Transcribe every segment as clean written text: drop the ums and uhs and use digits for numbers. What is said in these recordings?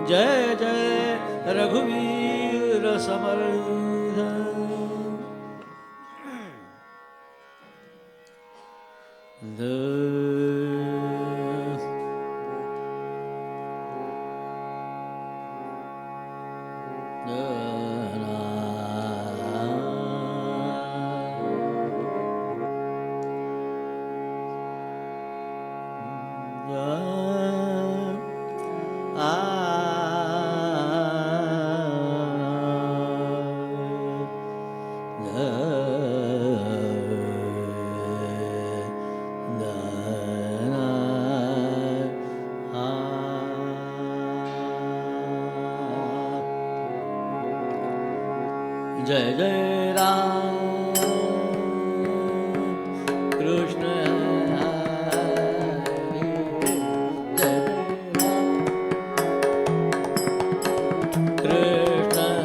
जय जय रघुवीर समर्थ। जय जय राम कृष्ण हरे जय राम कृष्ण हरे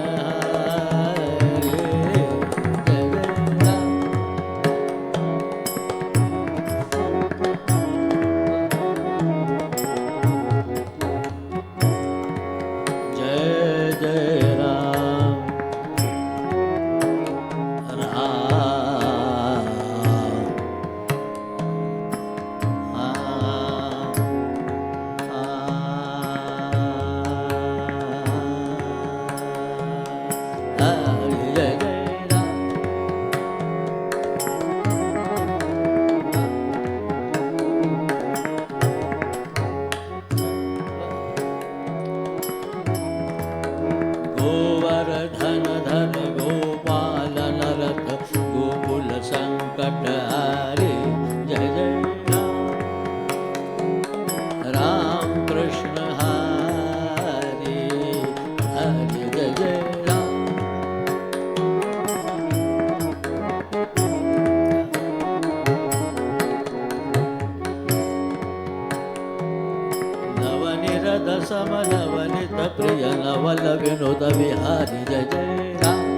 जय राम जय जय राम गोवर्धन धन गोपाल नरत गोकुल संकट हरे जय जय राम राम कृष्ण हरे हरे जय जय राम नवनिरद सम नवनित प्रिय नवल विनोद विहारी जय जय राम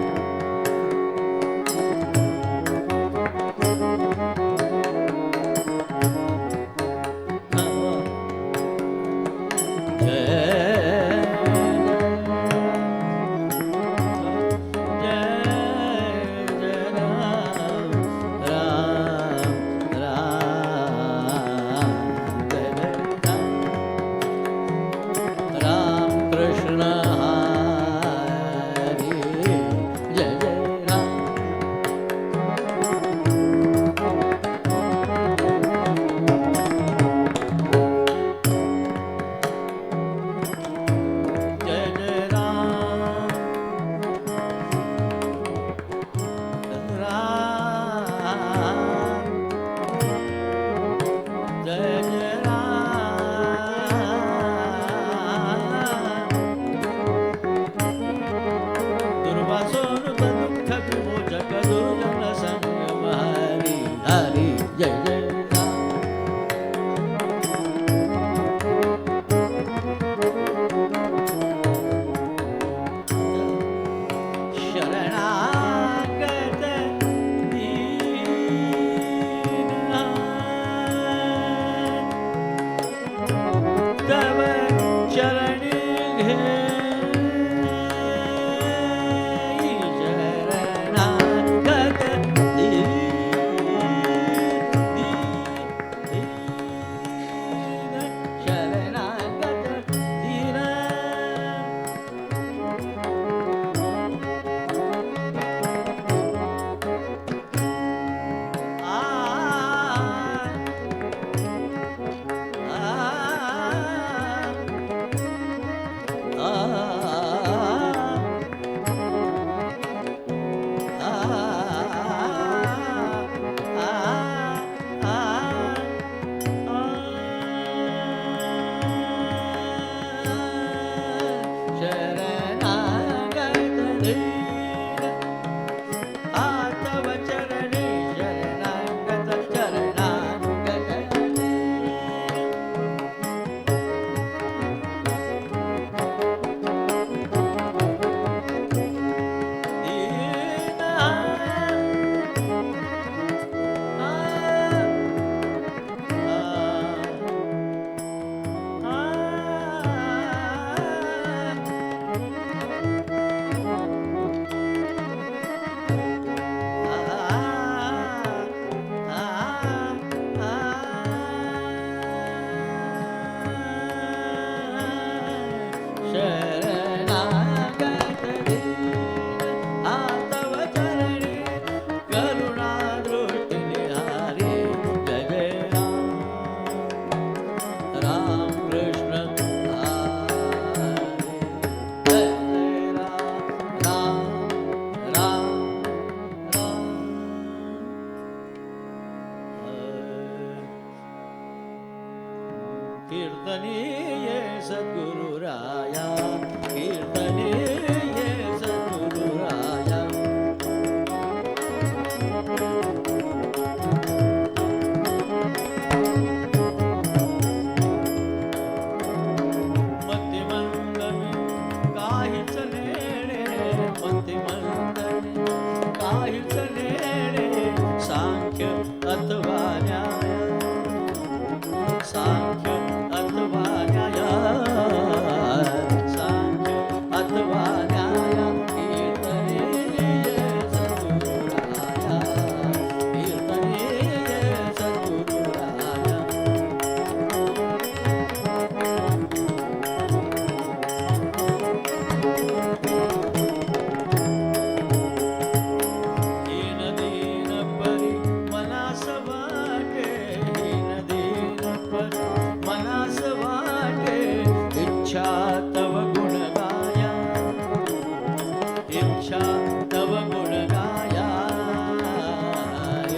गुण गाया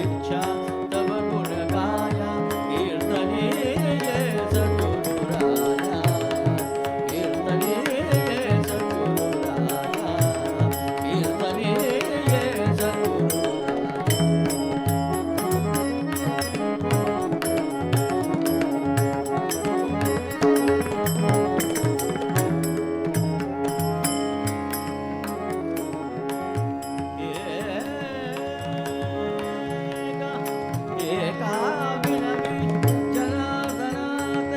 इच्छा तव गुण गाया कीर्तने ये सद्गुरुराया कीर्तने ये सद्गुरुराया कीर्तने ये सद्गुरुराया एका विनवी जनार्दनात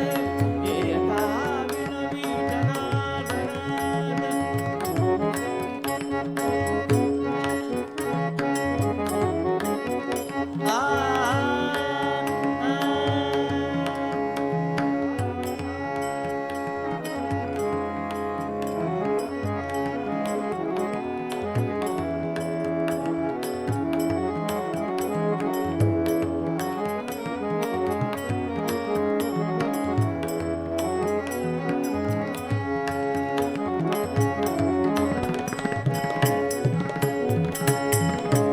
एका विनवी जनार्दनात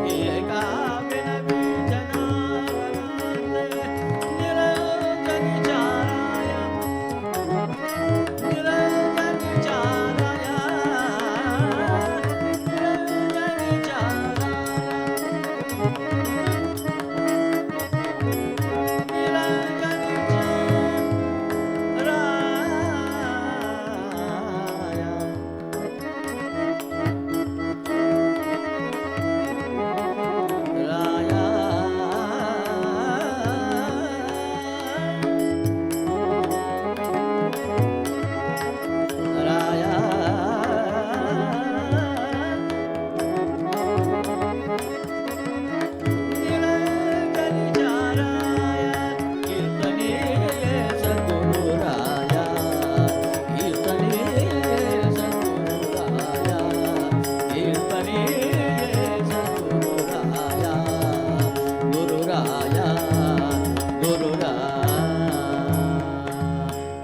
एका विनवी जनार्दनात निरंजन चाराया निरंजन चाराया निरंजन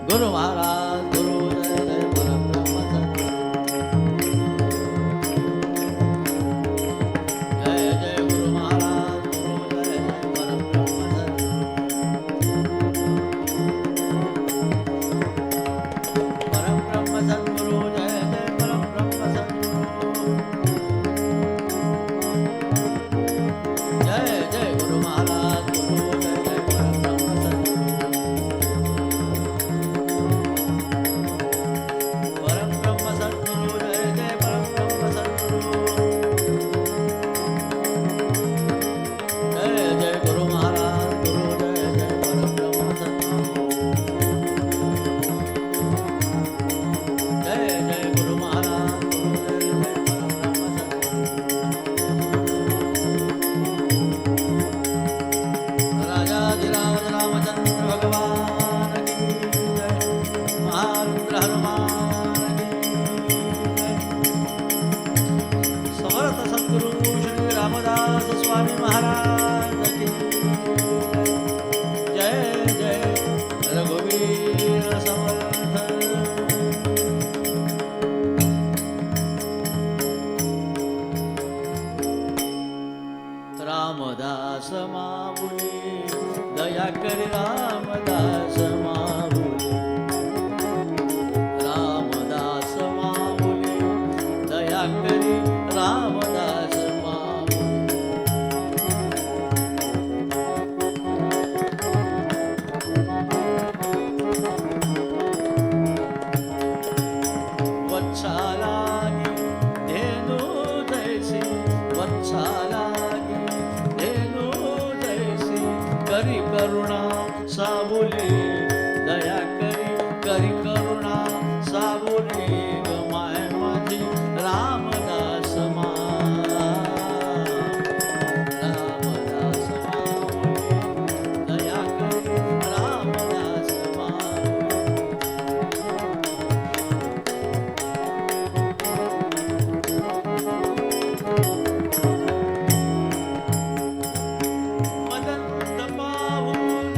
गुरु महाराज गुरु जय जय परब्रह्म सद्गुरु जय जय गुरु महाराज गुरु जय जय परब्रह्म सद्गुरु जय जय परब्रह्म सद्गुरु जय जय गुरु महाराज गुरु जय जय परब्रह्म सद्गुरु परब्रह्म सद्गुरु जय जय परब्रह्म सद्गुरु जय जय गुरु महाराज गुरु जय जय परब्रह्म सद्गुरु जय जय गुरु महाराज गुरु जय जय परब्रह्म सद्गुरु राजाधिराज रामचंद्र भगवान की जय महारुद्र हनुमान की जय समर्थ सद्गुरु श्री रामदास स्वामी महाराज की जय जय रघुवीर समर्थ रामदास माऊली दया करी रामदास माऊली रामदास माऊली दया करी रामदास माऊली वत्सालागी धेनु जैसी वत्सालागी धेनु जैसी करी करुणा सावली दया करी करुणा सावली गमाय माझी रामदास रामदास माऊली दया करी रामदास मदन पाहून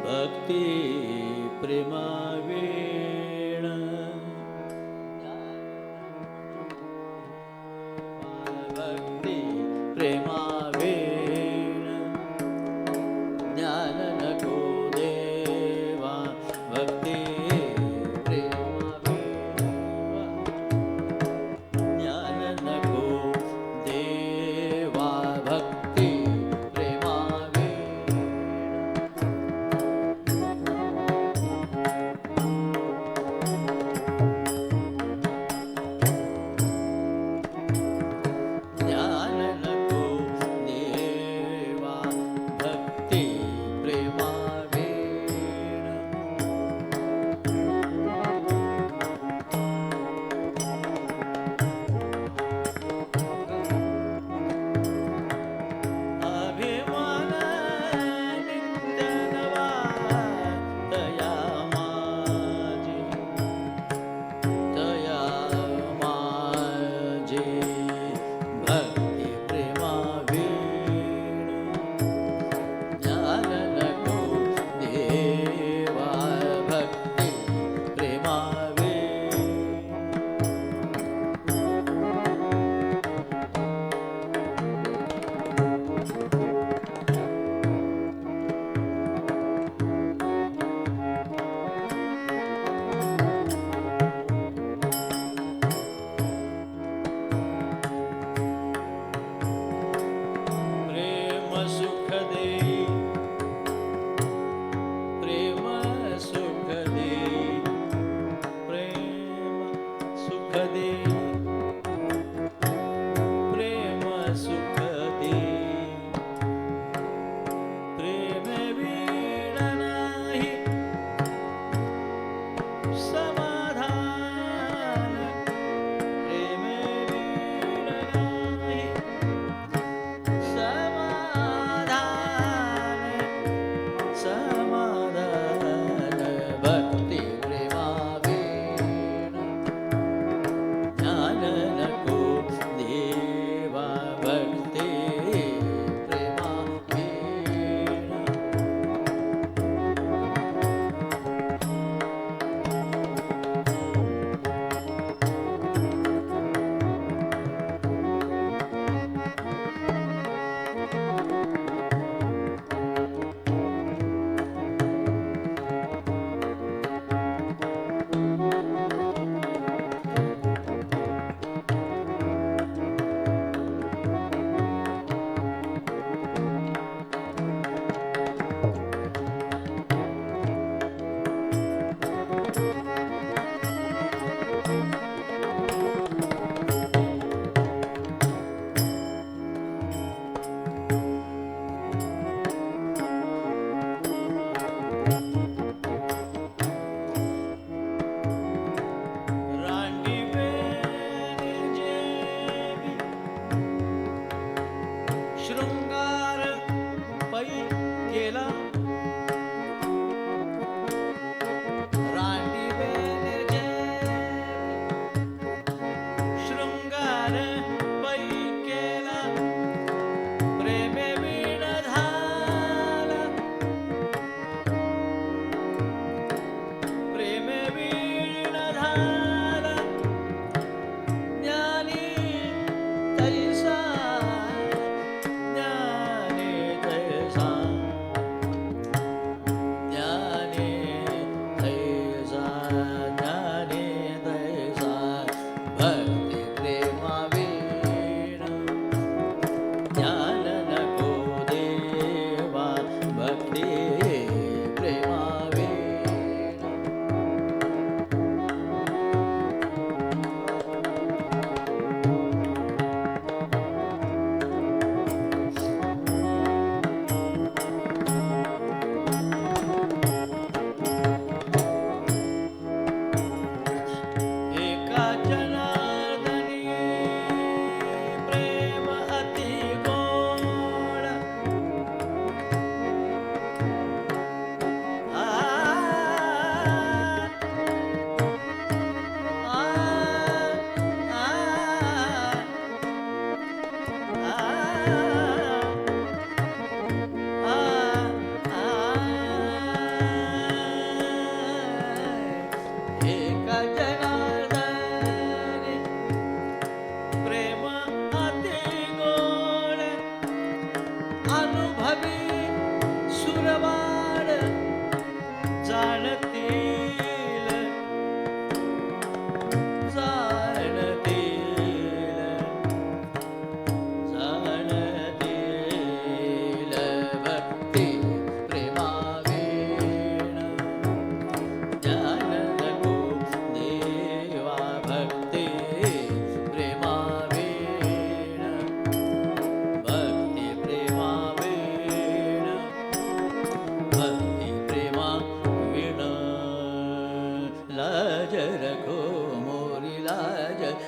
भक्ती प्रेमावीण भक्ती प्रेमावीण ज्ञान नको देवा भक्ती प्रेमावीण ज्ञान नको देवा भक्ती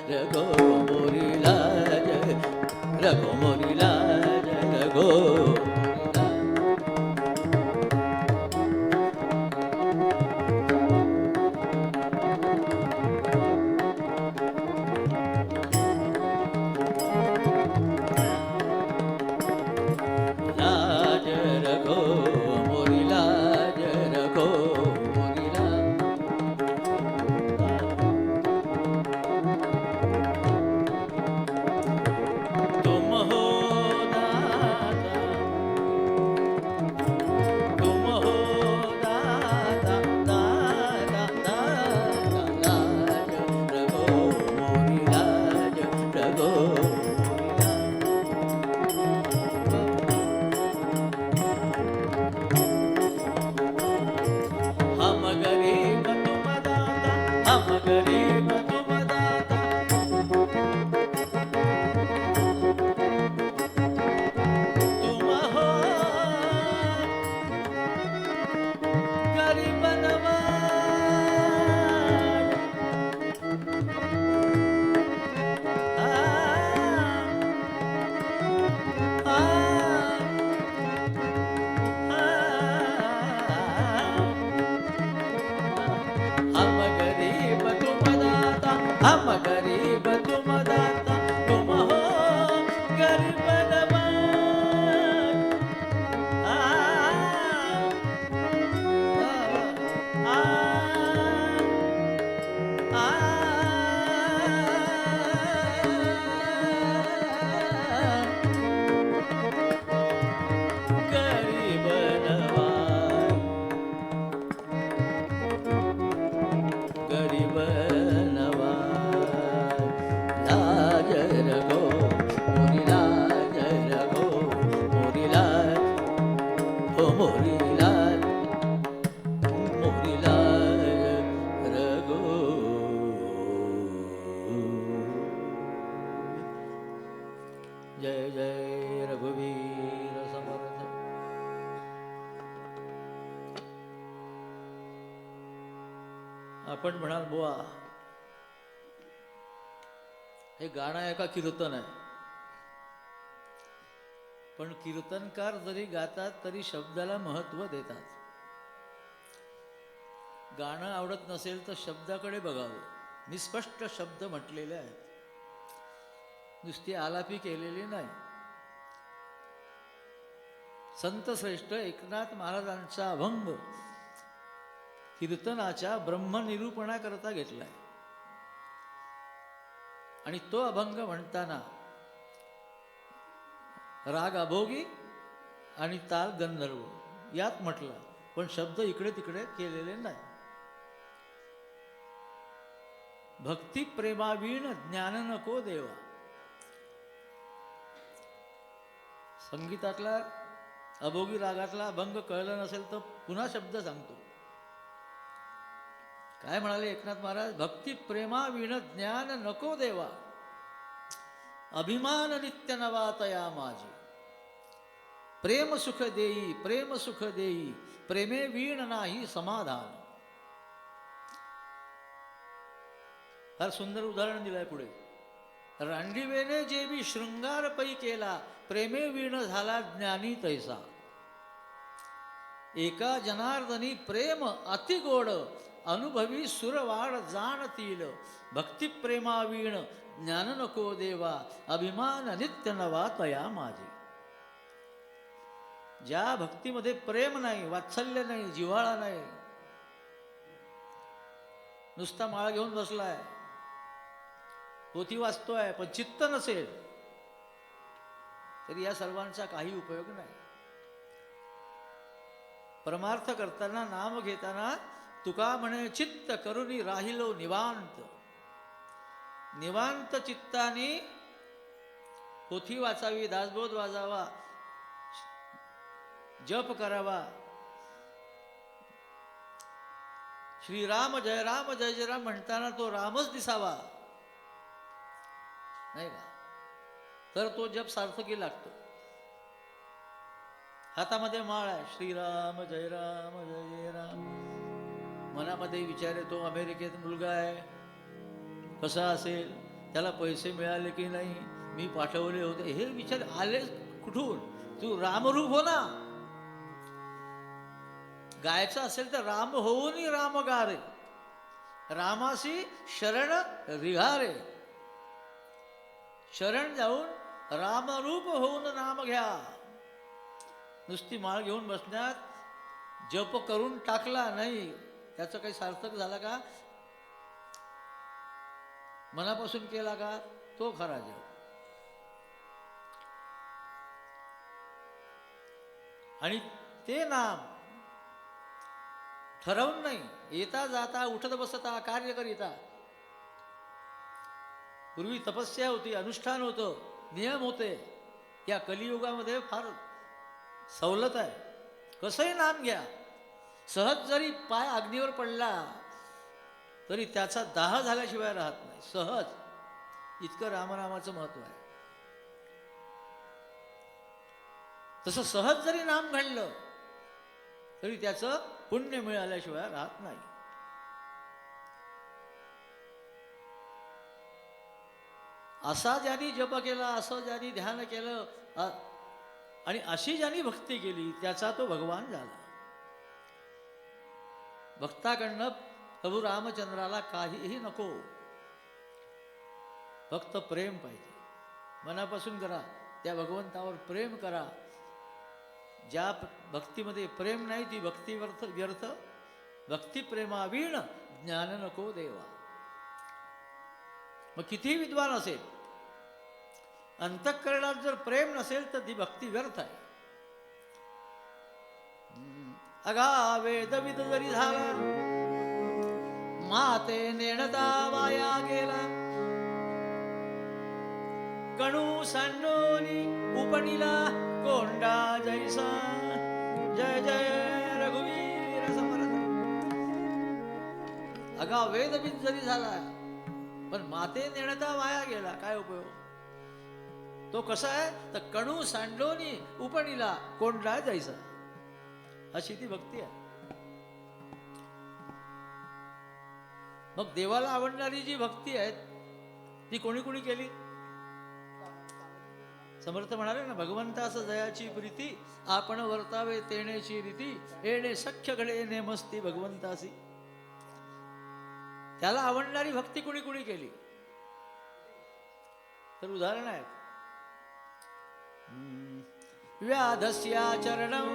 रघो मोरीला जय रघो मोरीला जय रघो हम गरीब तुम दाता तुम हो गरीब नवाज आ, आ, आ, गरीब नवाज गरीब जय जय रघुवीर समर्थ. आपण म्हणाल बुवा हे गाणं आहे का कीर्तन आहे, पण कीर्तनकार जरी गातात तरी शब्दाला महत्त्व देतात. गाणं आवडत नसेल तर शब्दाकडे बघावं. निस्पष्ट शब्द म्हटलेले आहेत, नुसती आलापी केलेली नाही. संत श्रेष्ठ एकनाथ महाराजांचा अभंग कीर्तनाच्या ब्रह्मनिरूपणाकरता घेतलाय आणि तो अभंग म्हणताना राग अभोगी आणि ताल गंधर्व यात म्हटला, पण शब्द इकडे तिकडे केलेले नाही. भक्ती प्रेमावीण ज्ञान नको देवा. संगीतातला अभोगी रागातला अभंग कळला नसेल तर पुन्हा शब्द सांगतो. काय म्हणाले एकनाथ महाराज? भक्ती प्रेमावीण ज्ञान नको देवा, अभिमान नित्य नवातया माझी. प्रेम सुख देई प्रेम सुख देई, प्रेमे वीण नाही समाधान. फार सुंदर उदाहरण दिलंय पुढे. रांडिवेने जेवी शृंगार पै केला, प्रेमे वीण झाला ज्ञानी तैसा. एका जनार्दनी प्रेम अतिगोड, अनुभवी सुरवाड जाणतील. भक्ती प्रेमावीण ज्ञान नको देवा, अभिमान नित्य नवा तया माझी. ज्या भक्तीमध्ये प्रेम नाही, वात्सल्य नाही, जिव्हाळा नाही, नुसता माळ घेऊन बसलाय, पोथी वाचतोय, पण चित्त नसेल तरी या सर्वांचा काही उपयोग नाही. परमार्थ करताना नाम घेताना तुका म्हणे चित्त करुणी राहिलो निवांत. निवांत चित्ताने पोथी वाचावी, दासबोध वाजावा, जप करावा. श्रीराम जय राम म्हणताना तो रामच दिसावा, नाही का? तर तो जप सार्थकी लागतो. हातामध्ये माळ आहे, श्रीराम जय राम. मनामध्ये विचार येतो, अमेरिकेत मुलगा आहे, कसा असेल, त्याला पैसे मिळाले की नाही, मी पाठवले होते, हे विचार आले कुठून? तू रामरूप हो ना. गायचं असेल तर राम होऊन राम गारे, रामासी शरण रिघारे. शरण जाऊन रामरूप होऊन नाम घ्या. नुसती माळ घेऊन बसण्यात, जप करून टाकला नाही, त्याचं काही सार्थक झाला का? मनापासून केला का, तो खरा जप. आणि ते नाम ठरवून नाही, येता जाता उठत बसता कार्य करिता. पूर्वी तपस्या होती, अनुष्ठान होतं, नियम होते. या कलियुगामध्ये फार सवलत आहे, कसंही नाम घ्या. सहज जरी पाय अग्नीवर पडला तरी त्याचा दाह झाल्याशिवाय राहत नाही. सहज, इतकं रामनामाचं महत्व आहे. तसं सहज जरी नाम घडलं तरी त्याचं पुण्य मिळाल्याशिवाय राहत नाही. असा ज्यांनी जप केला, असं ज्यांनी ध्यान केलं आणि अशी ज्यांनी भक्ती केली, त्याचा तो भगवान झाला. भक्ताकडनं प्रभू रामचंद्राला काहीही नको, फक्त प्रेम पाहिजे. मनापासून करा, त्या भगवंतावर प्रेम करा. ज्या भक्तीमध्ये प्रेम नाही ती भक्ती व्यर्थ. भक्ती प्रेमावीण ज्ञान नको देवा. मग कितीही विद्वान असेल, अंतःकरणात जर प्रेम नसेल तर ती भक्ती व्यर्थ आहे. अगा वेदविद जरी झाला, माते नेणता वाया गेला. कणू सांडोनी उपणीला कोंडा जैसा. जय जय रघुवीर समर्थ. अगा वेदविद जरी झाला पण माते नेणता वाया गेला, काय उपयोग? तो कसा आहे तर कणू सांडोनी उपणीला कोंडा जैसा, अशी ती भक्ती आहे. मग देवाला आवडणारी जी भक्ती आहे ती कोणी कोणी केली? समर्थ म्हणाले ना, भगवंतास जयाची प्रीती, आपण वर्तावे तेणेची रीती. येणे सख्य घडे नेमस्ती भगवंतासी. त्याला आवडणारी भक्ती कुणी कुणी केली? तर उदाहरण आहे, व्याधस्या चरणं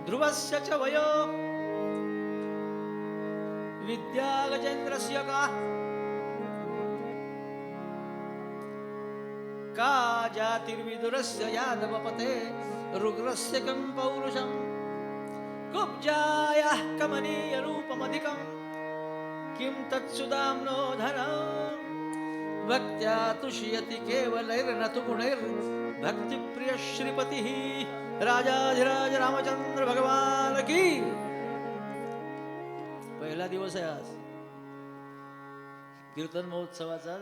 ध्रुवस्य च वयो विद्या गजेन्द्रस्य का जातिर्विदुरस्य यादवपते रुग्रस्य कं पौरुषं कुब्जायाः कमनीय रूपमधिकं किं तत्सुदाम्नो धनं भक्त्या तुष्यति केवलैर्न तु गुणैर्भक्तिप्रिय श्रीपतिः राजाधिराज रामचंद्र भगवान की. पहिला दिवस आहे आज कीर्तन महोत्सवाचा,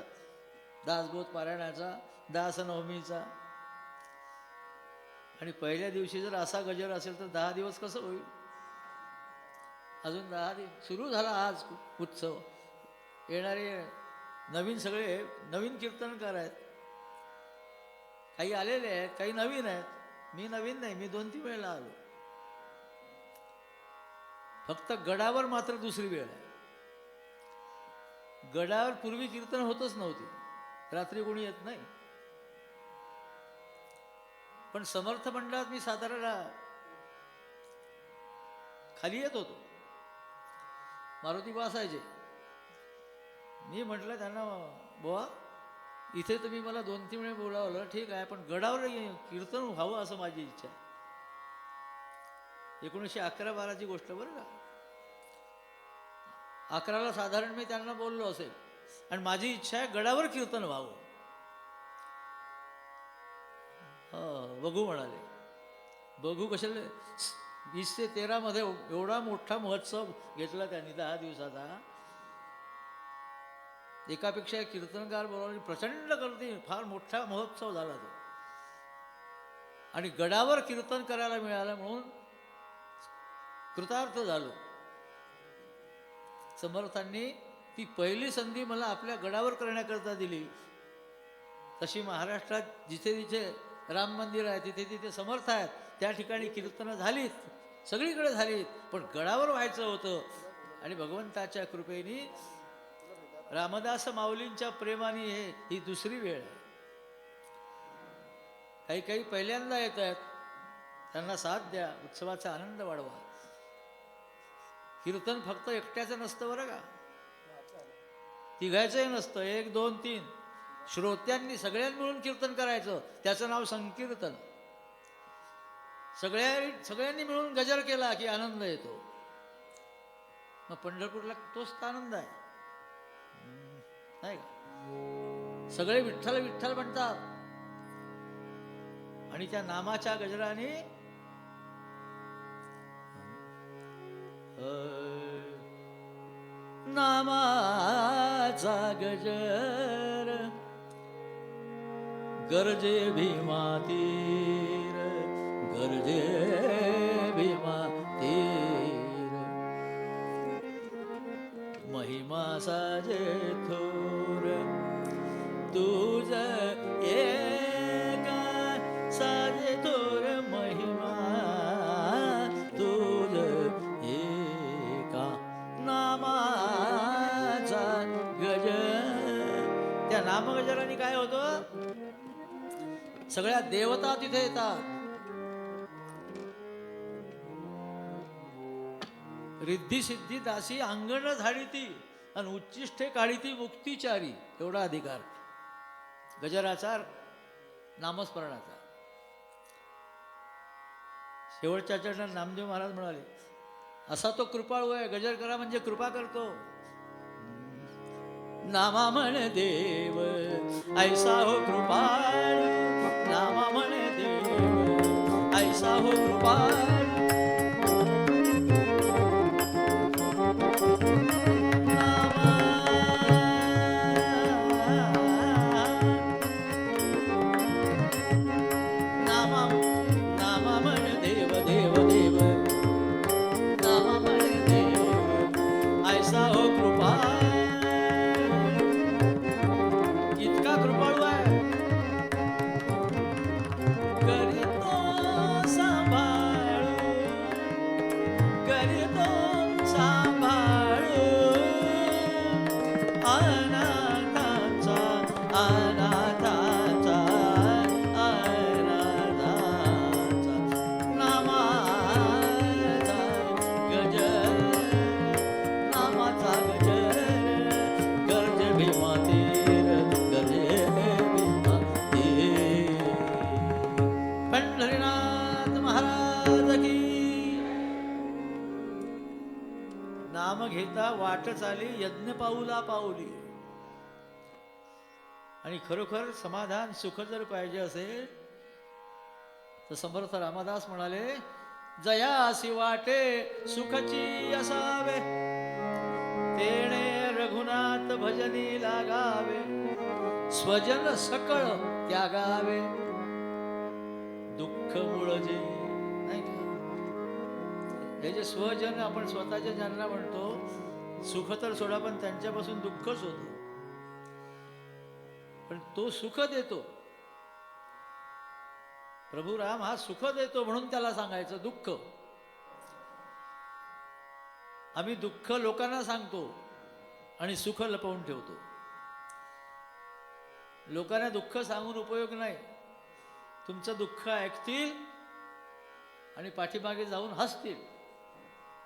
दासबोध पारायणाचा, दासनवमीचा. आणि पहिल्या दिवशी जर असा गजर असेल तर 10 दिवस कसं होईल? अजून 10 दिवस सुरू झाला आज उत्सव. येणारे नवीन सगळे नवीन कीर्तनकार आहेत. काही आलेले आहेत, काही नवीन आहेत. मी नवीन नाही, मी 2-3 वेळेला आलो. फक्त गडावर मात्र दुसरी वेळ आहे. गडावर पूर्वी कीर्तन होतच नव्हती, रात्री कोणी येत नाही. पण समर्थ मंडळात मी साधारण खाली येत होतो. मारुती बसायचे. मी म्हटलं त्यांना, बुवा इथे तुम्ही मला 2-3 वेळे बोलावलं, ठीक आहे, पण गडावर कीर्तन व्हावं असं माझी इच्छा आहे. 1911-12ची गोष्ट बरं का. 11ला साधारण मी त्यांना बोललो असेल, आणि माझी इच्छा आहे गडावर कीर्तन व्हावं. बघू म्हणाले. बघू कशाला? 20 ते 13 मध्ये एवढा मोठा महोत्सव घेतला त्यांनी 10 दिवसाचा. एकापेक्षा एक कीर्तनकार बोलावले, प्रचंड गर्दी, फार मोठा महोत्सव झाला तो. आणि गडावर कीर्तन करायला मिळालं म्हणून कृतार्थ झालो. समर्थांनी ती पहिली संधी मला आपल्या गडावर करण्याकरता दिली. तशी महाराष्ट्रात जिथे जिथे राम मंदिर आहे तिथे तिथे समर्थ आहेत, त्या ठिकाणी कीर्तनं झालीत, सगळीकडे झालीत, पण गडावर व्हायचं होतं. आणि भगवंताच्या कृपेने रामदास माऊलींच्या प्रेमाने ही दुसरी वेळ आहे. काही काही पहिल्यांदा येत आहेत, त्यांना साथ द्या, उत्सवाचा आनंद वाढवा. कीर्तन फक्त एकट्याचं नसतं बरं का, तिघायचंही नसतं. 1 2 3 श्रोत्यांनी सगळ्यांनी मिळून कीर्तन करायचं, त्याचं नाव संकीर्तन. सगळ्यांनी मिळून गजर केला की आनंद येतो. मग पंढरपूरला तोच आनंद आहे, नाही का? सगळे विठ्ठल विठ्ठल म्हणतात आणि त्या नामाच्या गजराने नामाचा गजर गरजे भीमा तीर, गरजे भीमा तीर, महिमा साजे थोर तुझ एक साजे थोर, महिमा तुझ एका नामाचा गजर. त्या नामगजराने काय होतं, सगळ्या देवता तिथे येतात. रिद्धी सिद्धी दासी अंगण झाडी ती आणि उच्चिष्ठे काढी ती मुक्तिचारी. एवढा अधिकार गजराचा, नामस्मरणाचा. शेवटच्या चरणात नामदेव महाराज म्हणाले, असा तो कृपाळू आहे, गजर करा म्हणजे कृपा करतो. नामा म्हण देव ऐसा हो कृपाळ, नामा म्हण देव ऐसा हो कृपाळ, घेता वाट चाली यज्ञ पाऊला पाऊली. आणि खरोखर समाधान सुख जर पाहिजे असेल तर समर्थ रामदास म्हणाले, जयासी वाटे सुखची असावे, तेणे रघुनाथ भजनी लागावे, स्वजन सकळ त्यागावे, दुःख मुळजे. नाही का, हे जे स्वजन आपण स्वतःच्या ज्यांना म्हणतो, सुख तर सोडा, पण त्यांच्यापासून दुःखच होतं. पण तो सुख देतो, प्रभू राम हा सुख देतो म्हणून त्याला सांगायचं दुःख. आम्ही दुःख लोकांना सांगतो आणि सुख लपवून ठेवतो. लोकांना दुःख सांगून उपयोग नाही. तुमचं दुःख ऐकतील आणि पाठीमागे जाऊन हसतील.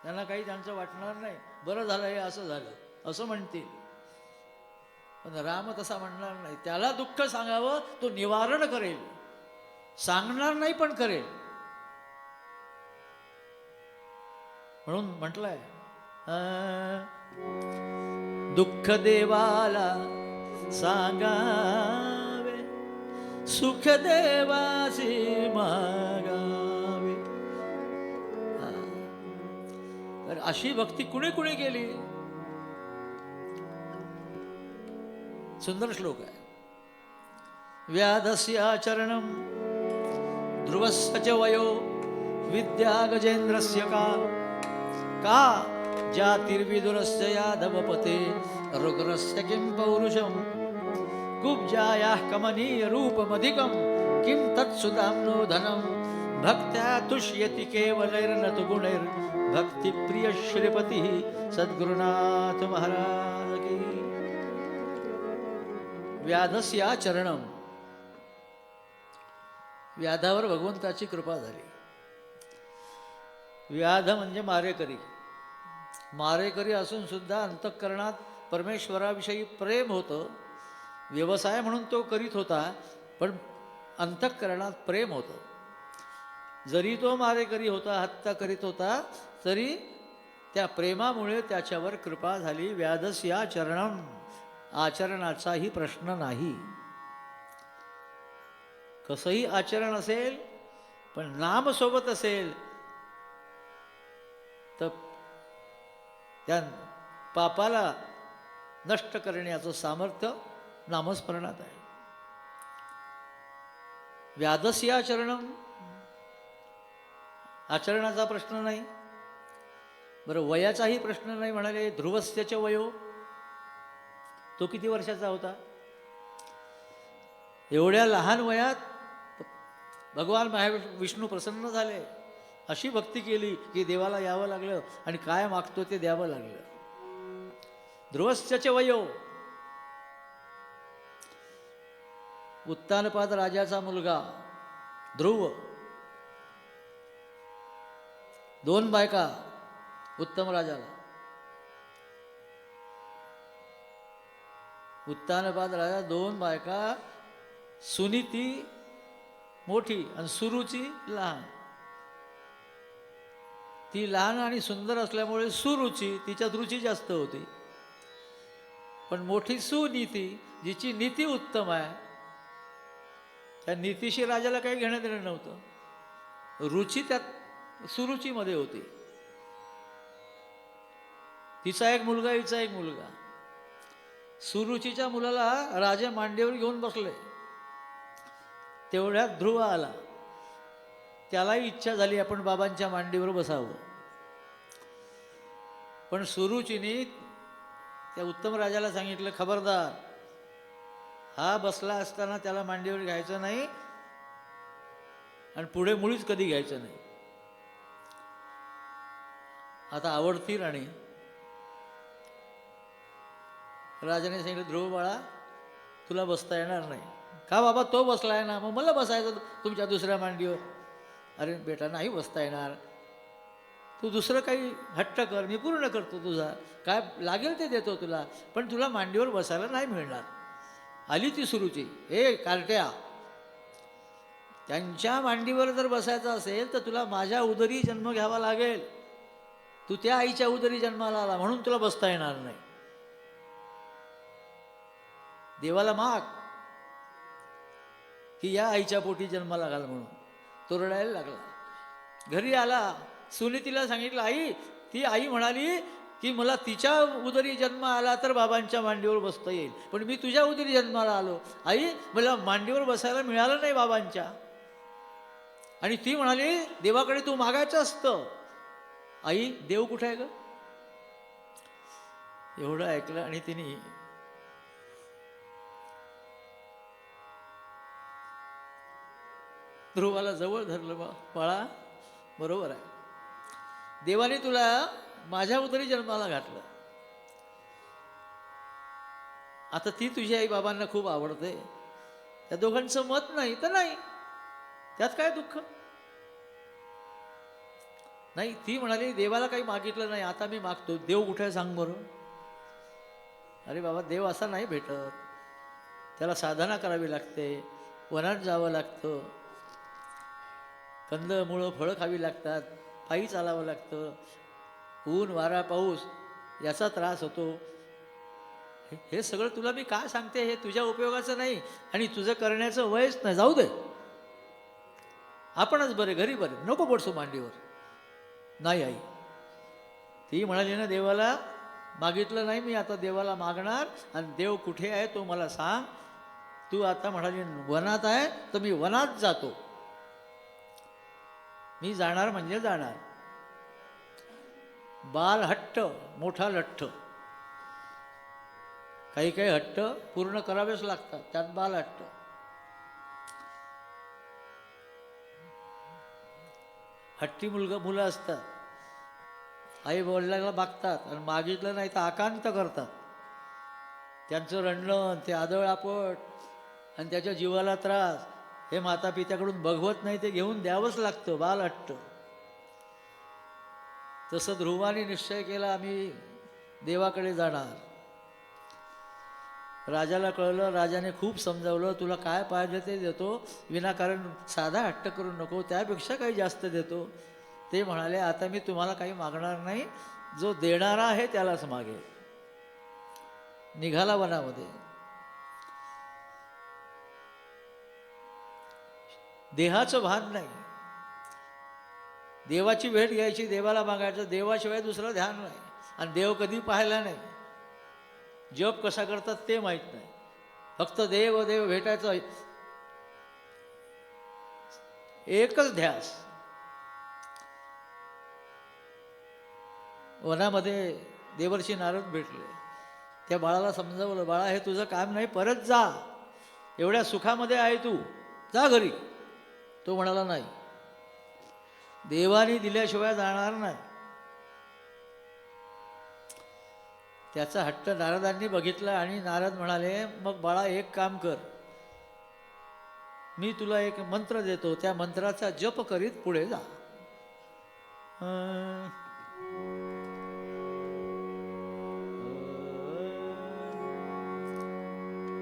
त्यांना काही त्यांचं वाटणार नाही, बरं झालं हे असं झालं असं म्हणतील. पण राम तसा म्हणणार नाही. त्याला दुःख सांगावं, तो निवारण करेल, सांगणार नाही पण करेल. म्हणून म्हटलंय, दुःख देवाला सांगावे, सुख देवासी मागावे. तर अशी भक्ती कुणी कुणी केली? सुंदर श्लोक आहे. व्याधस्य चरणम ध्रुवस्य च वयो विद्या गजेंद्रस्य का जातिर्विदुरस्य यादवपते रुग्रस्य किं पौरुषं कुब्जायाः कमनीयरूपमधिकं किं तत्सुधाम्नो धनं भक्त्या तुष्यति केवलैर्न तु गुणैर्भक्तिप्रिय श्रीपतिः सद्गुरुनाथ महाराज की. व्याधस्याचरणं, व्याधावर भगवंताची कृपा झाली. व्याध म्हणजे मारेकरी. मारेकरी असून सुद्धा अंतःकरणात परमेश्वराविषयी प्रेम होतं. व्यवसाय म्हणून तो करीत होता, पण अंतःकरणात प्रेम होतं. जरी तो मारेकरी होता, हत्या करीत होता, तरी त्या प्रेमामुळे त्याच्यावर कृपा झाली. व्याधस्या चरणम, आचरणाचाही प्रश्न नाही. कसंही आचरण असेल, पण नाम सोबत असेल तर त्या पापाला नष्ट करण्याचं सामर्थ्य नामस्मरणात आहे. व्याधस्य आचरणम, आचरणाचा प्रश्न नाही. बरं, वयाचाही प्रश्न नाही म्हणाले. ध्रुवस्यच वयो, तो किती वर्षाचा होता? एवढ्या लहान वयात भगवान विष्णू प्रसन्न झाले. अशी भक्ती केली की देवाला यावं लागलं आणि काय मागतो ते द्यावं लागलं. ध्रुवस्यच वयो, उत्तानपाद राजाचा मुलगा ध्रुव. 2 बायका उत्तम राजाला. उत्तानपाद राजा 2 बायका, सुनीती मोठी आणि सुरुची लहान. ती लहान आणि सुंदर असल्यामुळे सुरुची, तिच्यात रुची जास्त होती. पण मोठी सुनीती, जिची नीती उत्तम आहे, त्या नीतीशी राजाला काही घेणं देणं नव्हतं. रुची त्यात सुरुचीमध्ये होती. तिचा एक मुलगा, हिचा एक मुलगा. सुरुचीच्या मुलाला राजा मांडीवर घेऊन बसले. तेवढ्यात ध्रुव आला. त्यालाही इच्छा झाली आपण बाबांच्या मांडीवर बसावं. पण सुरुचीने त्या उत्तम राजाला सांगितलं, खबरदार, हा बसला असताना त्याला मांडीवर घ्यायचं नाही आणि पुढे मुळीच कधी घ्यायचं नाही. आता आवडती राणी. राजाने सांगितलं, ध्रुव बाळा, तुला बसता येणार नाही. का बाबा, तो बसलाय ना, मग मला बसायचं तुमच्या दुसऱ्या मांडीवर. अरे बेटा, नाही बसता येणार. तू दुसरं काही हट्ट कर, मी पूर्ण करतो तुझा. काय लागेल ते देतो तुला, पण तुला मांडीवर बसायला नाही मिळणार. आली ती सुरुची. हे कार्ट्या, त्यांच्या मांडीवर जर बसायचं असेल तर तुला माझ्या उदरी जन्म घ्यावा लागेल. तू त्या आईच्या उदरी जन्माला आला म्हणून तुला बसता येणार नाही. देवाला माग की या आईच्या पोटी जन्माला घाल म्हणून. तो रडायला लागला. घरी आला, सुनीतीला सांगितलं, आई, ती आई म्हणाली की मला तिच्या उदरी जन्म आला तर बाबांच्या मांडीवर बसता येईल, पण मी तुझ्या उदरी जन्माला आलो. आई, मला मांडीवर बसायला मिळालं नाही बाबांच्या. आणि ती म्हणाली, देवाकडे तू मागायचं असतं. आई, देव कुठे आहे ग? एवढं ऐकलं आणि तिने ध्रुवाला जवळ धरलं. बाळा, बरोबर आहे, देवाने तुला माझ्या उदरी जन्माला घातलं. आता ती तुझ्या आई बाबांना खूप आवडते. त्या दोघांचं मत नाही तर नाही, त्यात काय दुःख नाही. ती म्हणाली, देवाला काही मागितलं नाही, आता मी मागतो. देव कुठे आहे सांग बरं. अरे बाबा, देव असा नाही भेटत. त्याला साधना करावी लागते, वनात जावं लागतं, कंद मुळं फळं खावी लागतात, पायी चालावं लागतं, ऊन वारा पाऊस याचा त्रास होतो. हे सगळं तुला मी काय सांगते, हे तुझ्या उपयोगाचं नाही आणि तुझं करण्याचं वयच नाही. जाऊ दे, आपणच बरे, घरी बरे, नको बसू मांडीवर. नाही आई, ती म्हणाली ना, देवाला मागितलं नाही मी, आता देवाला मागणार. आणि देव कुठे आहे तो मला सांग. तू आता म्हणाली वनात आहे तर मी वनात जातो. मी जाणार म्हणजे जाणार. बाल हट्ट मोठा लठ्ठ. काही काही हट्ट पूर्ण करावेच लागतात, त्यात बाल हट्ट. हट्टी मुलं असतात, आई वडिलांना मागतात आणि मागितलं नाही तर आकांत करतात. त्यांचं रडणं, ते आदळआपट आणि त्याच्या जीवाला त्रास हे माता पित्याकडून बघवत नाही, ते घेऊन द्यावंच लागतं. बाल हट्ट. तसं ध्रुवाने निश्चय केला, आम्ही देवाकडे जाणार. राजाला कळलं, राजाने खूप समजावलं, तुला काय पाहिजे ते देतो, विनाकारण साधा हट्ट करू नको, त्यापेक्षा काही जास्त देतो. ते म्हणाले, आता मी तुम्हाला काही मागणार नाही, जो देणारा आहे त्यालाच मागेल. निघाला वनामध्ये. देहाचं भान नाही. देवाची भेट घ्यायची, देवाला मागायचं, देवाशिवाय दुसरं ध्यान नाही. आणि देव कधी पाहायला नाही. जप कसा करतात ते माहीत नाही. फक्त देव देव भेटायचं एकच ध्यास. वनामध्ये देवर्षी नारद भेटले. त्या बाळाला समजावलं, बाळा हे तुझं काम नाही, परत जा. एवढ्या सुखामध्ये आहे तू, जा घरी. तो म्हणाला नाही, देवाने दिल्याशिवाय जाणार नाही. त्याचा हट्ट नारदांनी बघितला आणि नारद म्हणाले, मग बाळा एक काम कर, मी तुला एक मंत्र देतो, त्या मंत्राचा जप करीत पुढे जा.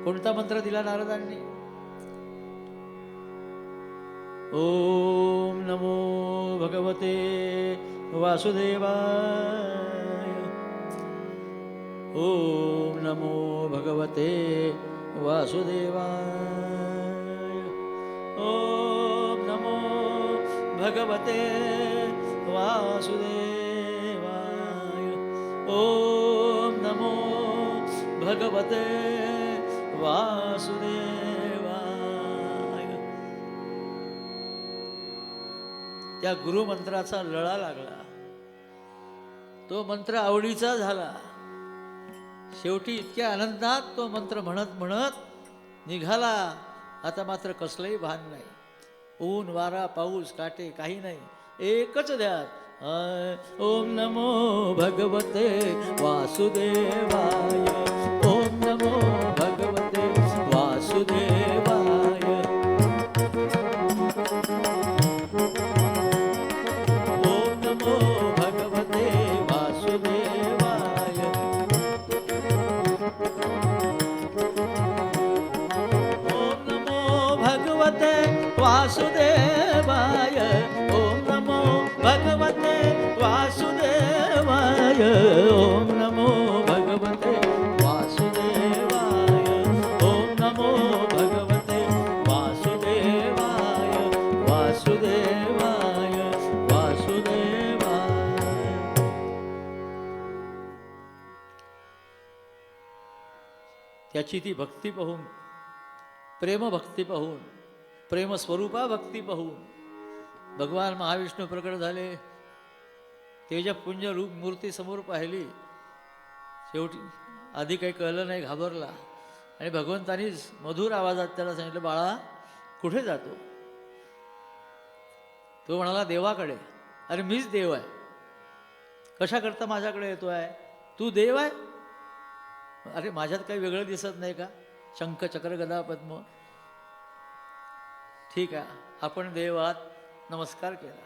कोणता मंत्र दिला नारदांनी? ओम नमो भगवते वासुदेवाय. ओम नमो भगवते वासुदेवाय. ओम नमो भगवते वासुदेवाय. ओम नमो भगवते वासुदेवाय. त्या गुरुमंत्राचा लळा लागला. तो मंत्र आवडीचा झाला. शेवटी इतक्या आनंदात तो मंत्र म्हणत म्हणत निघाला. आता मात्र कसलंही भान नाही. ऊन वारा पाऊस काटे काही नाही, एकच ध्यान. ओम नमो भगवते वासुदेवाय. ओम नमो भगवते वासुदेवाय. ओम नमो भगवते वासुदेवाय. ओम नमो भगवते वासुदेवाय. ओम नमो भगवते वासुदेवाय. ओम नमो भगवते वासुदेवाय. ओम नमो भगवते वासुदेवाय. वासुदेवाय वासुदेवाय. त्याची ती भक्ती पाहून, प्रेमभक्ती पाहून, प्रेमस्वरूपा भक्ती पाहून भगवान महाविष्णू प्रकट झाले. तेजपुंज रूप मूर्ती समोर पाहिली. शेवटी आधी काही कळलं नाही, घाबरला. आणि भगवंतानीच मधुर आवाजात त्याला सांगितलं, बाळा कुठे जातो? तो म्हणाला, देवाकडे. अरे मीच देव आहे, कशाकरता माझ्याकडे येतो आहे? तू देव आहे? अरे माझ्यात काही वेगळं दिसत नाही का? शंख चक्र गदा पद्म. ठीक आहे, आपण देव आहात, नमस्कार केला.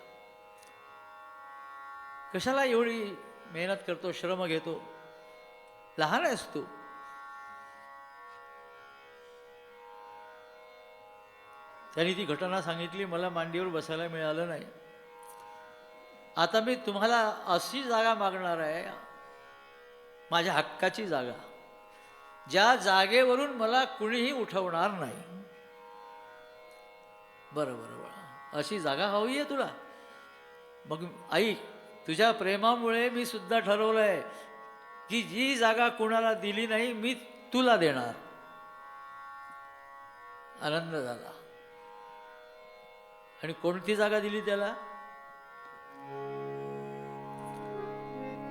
कशाला एवढी मेहनत करतो, श्रम घेतो? लहान आहेस तू. त्यांनी ती घटना सांगितली, मला मांडीवर बसायला मिळालं नाही. आता मी तुम्हाला अशी जागा मागणार आहे, माझ्या हक्काची जागा, ज्या जागेवरून मला कुणीही उठवणार नाही. बरं बरं बरं, अशी जागा हवी आहे तुला? मग आई, तुझ्या प्रेमामुळे मी सुद्धा ठरवलंय की जी जागा कुणाला दिली नाही मी तुला देणार. आनंद झाला. आणि कोणती जागा दिली त्याला?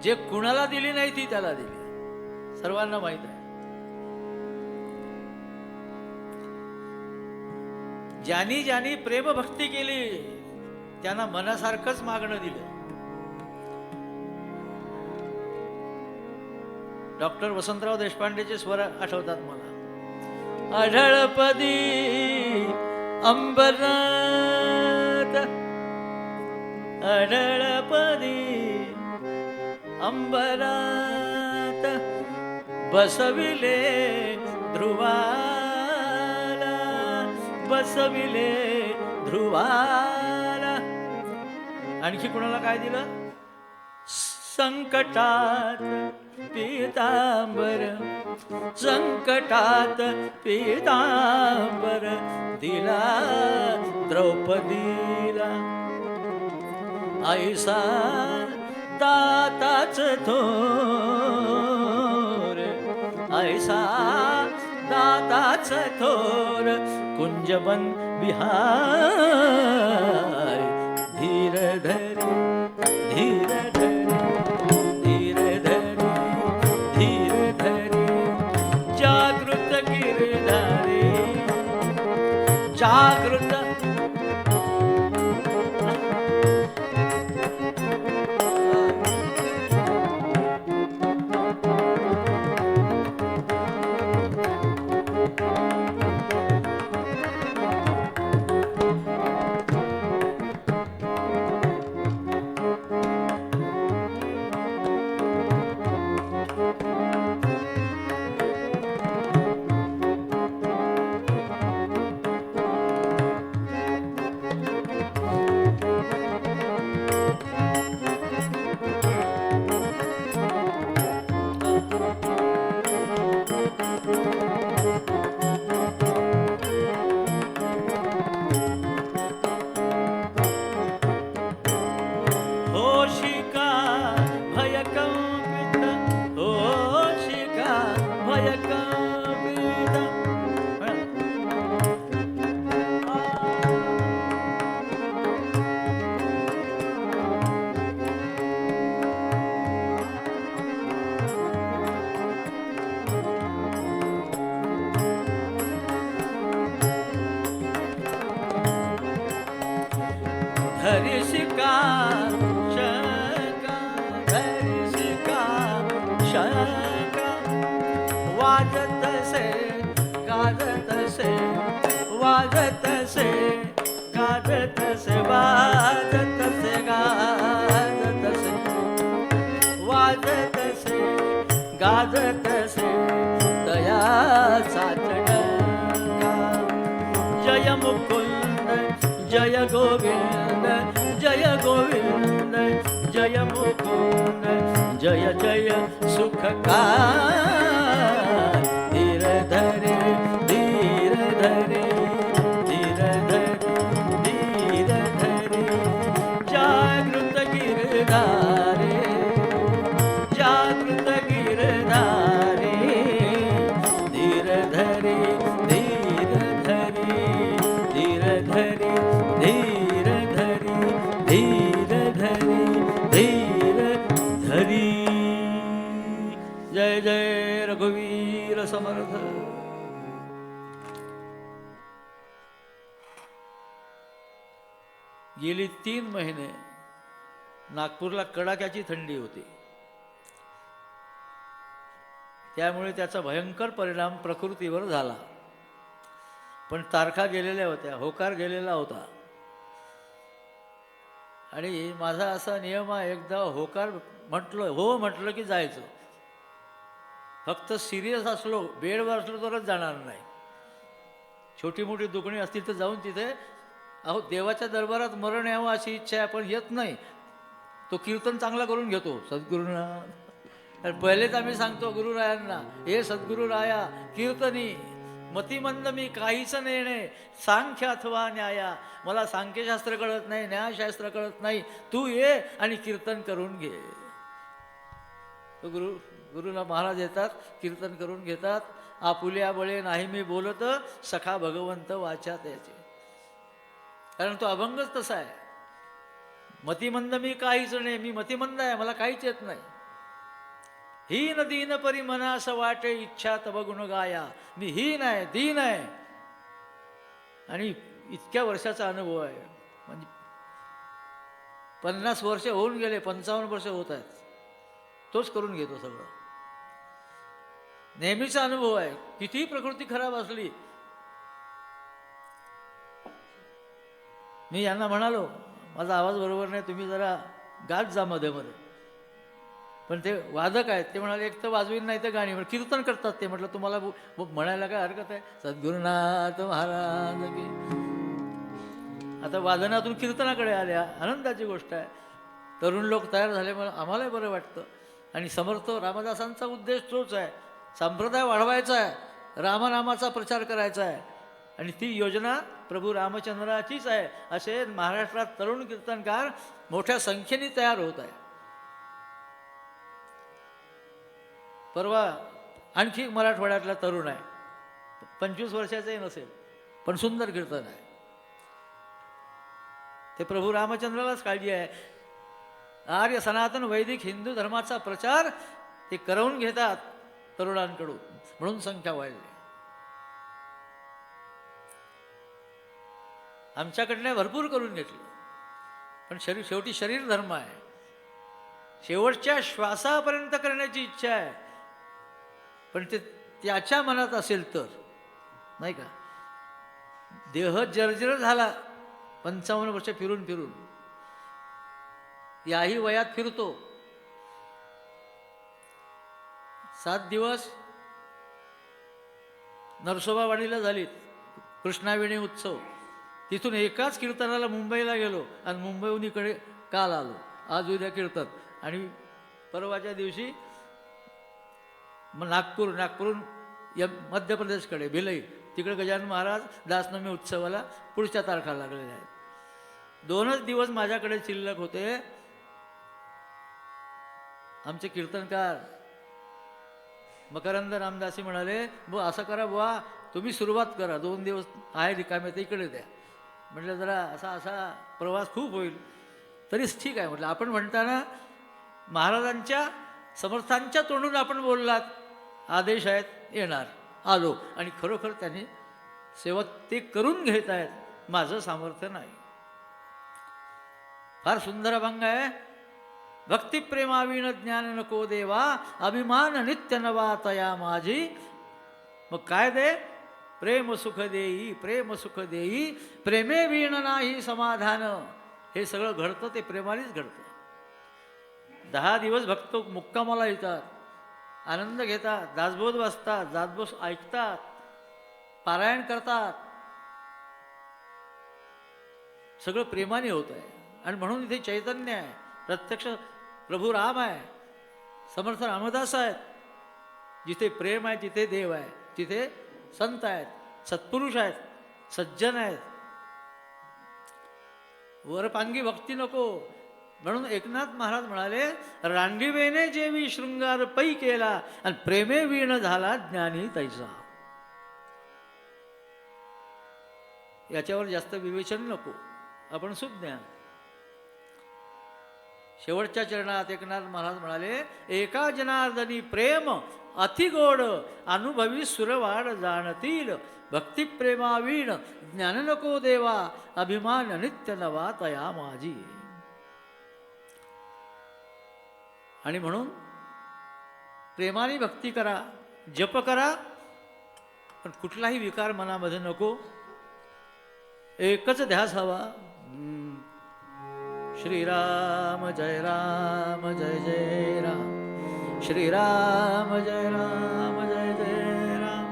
जे कुणाला दिली नाही ती त्याला दिली, सर्वांना माहित आहे. ज्यांनी ज्यांनी प्रेम भक्ती केली त्यांना मनासारखंच मागणं दिलं. डॉक्टर वसंतराव देशपांडेचे स्वर आठवतात मला. आढळपदी अंबरात, आढळपदी अंबरात बसविले ध्रुवाला, बसविले ध्रुवाला. आणखी कुणाला काय दिलं? संकटात पीतांबर, संकटात पीतांबर दिला द्रौपदीला. ऐसा दाताच थोर, ऐसा दाताच थोर कुंजबन बिहार. धीर धरी, धीर धरी, धीर धरी, धीर धरी जागृत गिरधारी, जागृत धरिसिका शंका, धरिसिका शंका. वाजत से गाजत से, वाजत से गाजत से, वाजत से गाजत से, वाजत से गाजत से दयाचा चढका. जय मुकुंद जय गोविंद, जय गोविंद जय मुकुंद, जय जय सुखकार. धीर धरे, धीर धरे, धीर धरे, धीर धरे जागृत गिरधारे, जागृत गिरधारे. धीर धरे, धीर धरे, धीर धरे, धीर धरी, धीर धरी, धीर धरी. जय जय रघुवीर समर्थ. गेली 3 महिने नागपूरला कडाक्याची थंडी होती. त्यामुळे त्याचा भयंकर परिणाम प्रकृतीवर झाला. पण तारखा गेलेल्या होत्या, होकार गेलेला होता. आणि माझा असा नियम आहे, एकदा होकार म्हटलं, हो म्हटलं की जायचं. फक्त सिरियस असलो, बेडवर असलो तरच जाणार नाही. छोटी मोठी दुखणी असतील तर जाऊन तिथे, अहो देवाच्या दरबारात मरण यावं अशी इच्छा आहे, पण येत नाही. तो कीर्तन चांगला करून घेतो सद्गुरूंना. पहिलेच आम्ही सांगतो गुरुरायांना, हे सद्गुरुराया कीर्तनी मतिमंद मी काहीच नेणे, सांख्य अथवा न्याया. मला सांख्यशास्त्र कळत नाही, न्यायशास्त्र कळत नाही, तू ये आणि कीर्तन करून घे. तो गुरुला महाराज येतात, कीर्तन करून घेतात. आपुल्या बळे नाही मी बोलत, सखा भगवंत वाचा त्याचे. कारण तो अभंगच तसा आहे. मतिमंद मी काहीच नाही, मी मतिमंद आहे, मला काहीच येत नाही. हीन दीन परी मनास वाटे इच्छा तव गुण गाया. मी हीन आहे, दीन आहे, आणि इतक्या वर्षाचा अनुभव आहे. म्हणजे 50 वर्ष होऊन गेले, 55 वर्ष होत आहेत, तोच करून घेतो सगळं. नेहमीचा अनुभव आहे. कितीही प्रकृती खराब असली, मी यांना म्हणालो माझा आवाज बरोबर नाही, तुम्ही जरा गात जा मध्ये मध्ये. पण ते वादक आहेत, ते म्हणाले एक तर वाजवीन नाही तर गाणी, कीर्तन करतात ते. म्हटलं तुम्हाला म्हणायला काय हरकत आहे. सद्गुरुनाथ महाराज की. आता वादनातून कीर्तनाकडे आल्या, आनंदाची गोष्ट आहे. तरुण लोक तयार झाले, मला आम्हालाही बरं वाटतं. आणि समर्थ रामदासांचा उद्देश तोच आहे, संप्रदाय वाढवायचा आहे, रामनामाचा प्रचार करायचा आहे. आणि ती योजना प्रभू रामचंद्राचीच आहे. असे महाराष्ट्रात तरुण कीर्तनकार मोठ्या संख्येने तयार होत आहे. परवा आणखी मराठवाड्यातला तरुण आहे, 25 वर्षाचाही नसेल, पण सुंदर कीर्तन आहे. ते प्रभू रामचंद्रालाच काळजी आहे. आर्य सनातन वैदिक हिंदू धर्माचा प्रचार ते करवून घेतात तरुणांकडून, म्हणून संख्या वाढली. आमच्याकडनं भरपूर करून घेतलं, पण शेवटी शरीर धर्म आहे. शेवटच्या श्वासापर्यंत करण्याची इच्छा आहे, पण ते त्याच्या मनात असेल तर, नाही का. देह जर्जर झाला 55 वर्ष फिरून फिरून, याही वयात फिरतो. 7 दिवस नरसोबावाडीला झालीत कृष्णावेणी उत्सव. तिथून एकाच कीर्तनाला मुंबईला गेलो, आणि मुंबईहून इकडे काल आलो. आज उद्या कीर्तन, आणि परवाच्या दिवशी मग नागपूरहून मध्य प्रदेशकडे भिलई, तिकडे गजानन महाराज दासनवमी उत्सवाला पुढच्या तारखा लागलेल्या आहेत. 2च दिवस माझ्याकडे शिल्लक होते. आमचे कीर्तनकार मकरंद रामदासी म्हणाले, असं करा बुवा, तुम्ही सुरुवात करा, 2 दिवस आहे रिकामे, ते इकडे द्या. म्हटलं जरा असा प्रवास खूप होईल, तरीच ठीक आहे म्हटलं. आपण म्हणताना महाराजांच्या समर्थांच्या तोंडून आपण बोललात, आदेश आहेत, येणार. आलो, आणि खरोखर त्यांनी सेवा ते करून घेत आहेत, माझं सामर्थ्य नाही. फार सुंदर अभंग आहे. भक्तिप्रेमाविण ज्ञान नको देवा, अभिमान नित्य नवा तया माझी. मग काय दे? प्रेम सुख देई, प्रेम सुख देई, प्रेमे वीण नाही समाधान. हे सगळं घडतं ते प्रेमानेच घडतं. 10 दिवस भक्त मुक्कामाला येतात, आनंद घेतात, दासबोध वाचतात, दासबोध ऐकतात, पारायण करतात. सगळं प्रेमाने होत आहे. आणि म्हणून इथे चैतन्य आहे, प्रत्यक्ष प्रभू राम आहे, समर्थ रामदास आहेत. जिथे प्रेम आहे तिथे देव आहे, तिथे संत आहेत, सत्पुरुष आहेत, सज्जन आहेत. वरपांगी भक्ती नको. म्हणून एकनाथ महाराज म्हणाले, रांडीवेने जेवी शृंगार पै केला, आणि प्रेमे वीण झाला ज्ञानी तैसा. याच्यावर जास्त विवेचन नको, आपण सुज्ञान. शेवटच्या चरणात एकनाथ महाराज म्हणाले, एका जनार्दनी प्रेम अतिगोड, अनुभवी सुरवाड जाणतील. भक्तिप्रेमावीण ज्ञान नको देवा, अभिमान नित्य नवा तया माझी. आणि म्हणून प्रेमाने भक्ती करा, जप करा, पण कुठलाही विकार मनामध्ये नको. एकच ध्यास हवा, श्रीराम जय राम जय जय राम, श्रीराम जय राम जय जय राम,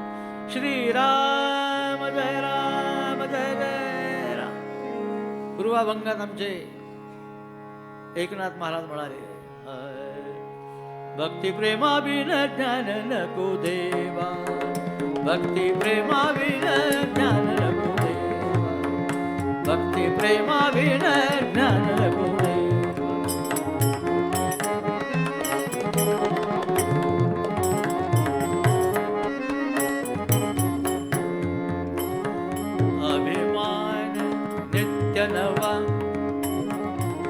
श्रीराम जय राम जय जय राम. पूर्वाभंगात आमचे एकनाथ महाराज म्हणाले, भक्ती प्रेमाविण ज्ञान नको देवा, भक्ती प्रेमाविण ज्ञान नको देवा, भक्ती प्रेमाविण ज्ञान नको देवा. अभिमान नित्य नवा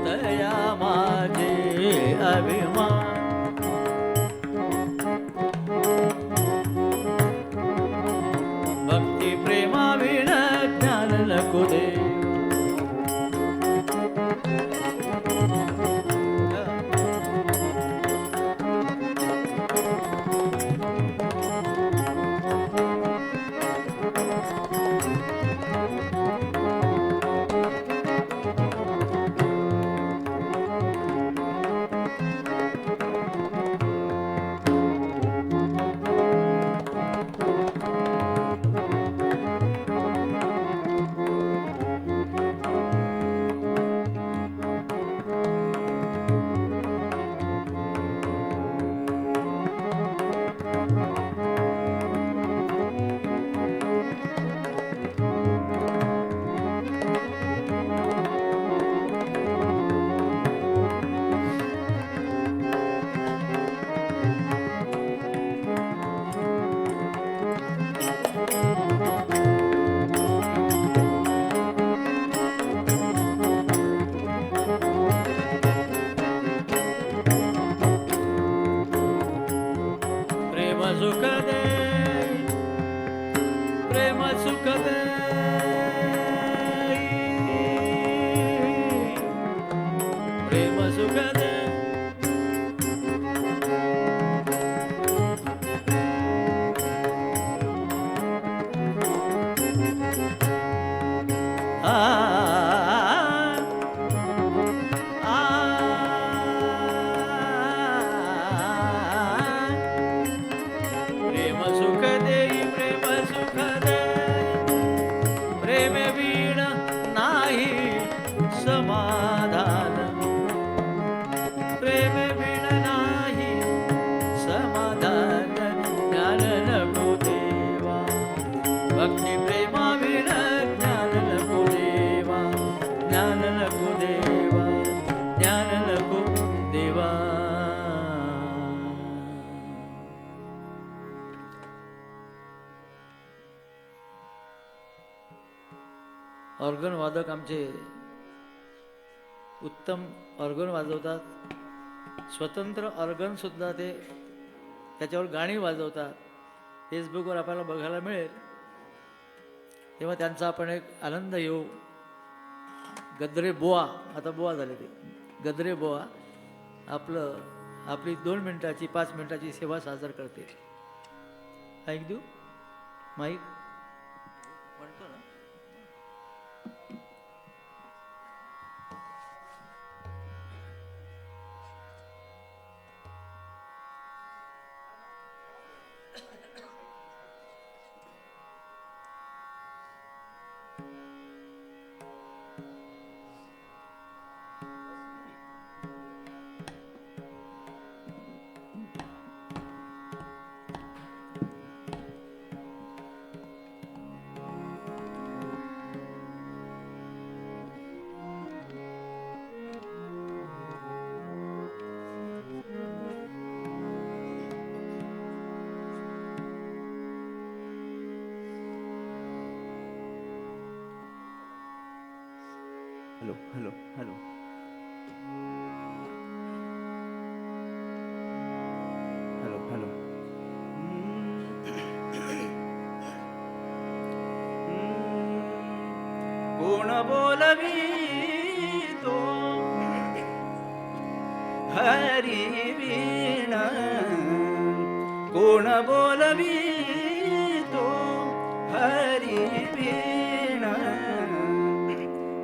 तया माझे, अभिमान नको देवा. सुख दे प्रेम सुख दे प्रेम सुख दे. प्रेम सुख देई प्रेम सुख दे प्रेम वीण नाही समाधान प्रेम वीण नाही समाधान ज्ञान नको देवा भक्ती प्रेमा वीण ज्ञान नको देवा ज्ञान नको देवा ज्ञान नको देवा. ऑर्गन वादक आमचे उत्तम ऑर्गन वाजवतात. स्वतंत्र ऑर्गन सुद्धा ते त्याच्यावर गाणी वाजवतात. फेसबुकवर आपल्याला बघायला मिळेल. तेव्हा त्यांचा आपण एक आनंद घेऊ. गद्रे बुवा, आता बुवा झाले ते गद्रे बुवा आपली 2 मिनिटाची 5 मिनिटाची सेवा सादर करते. ऐक देऊ माईक म्हणतो ना. Hello hello hello hello hello. कोण बोलवी तो हरी वीण कोण बोलवी तो हरी वीण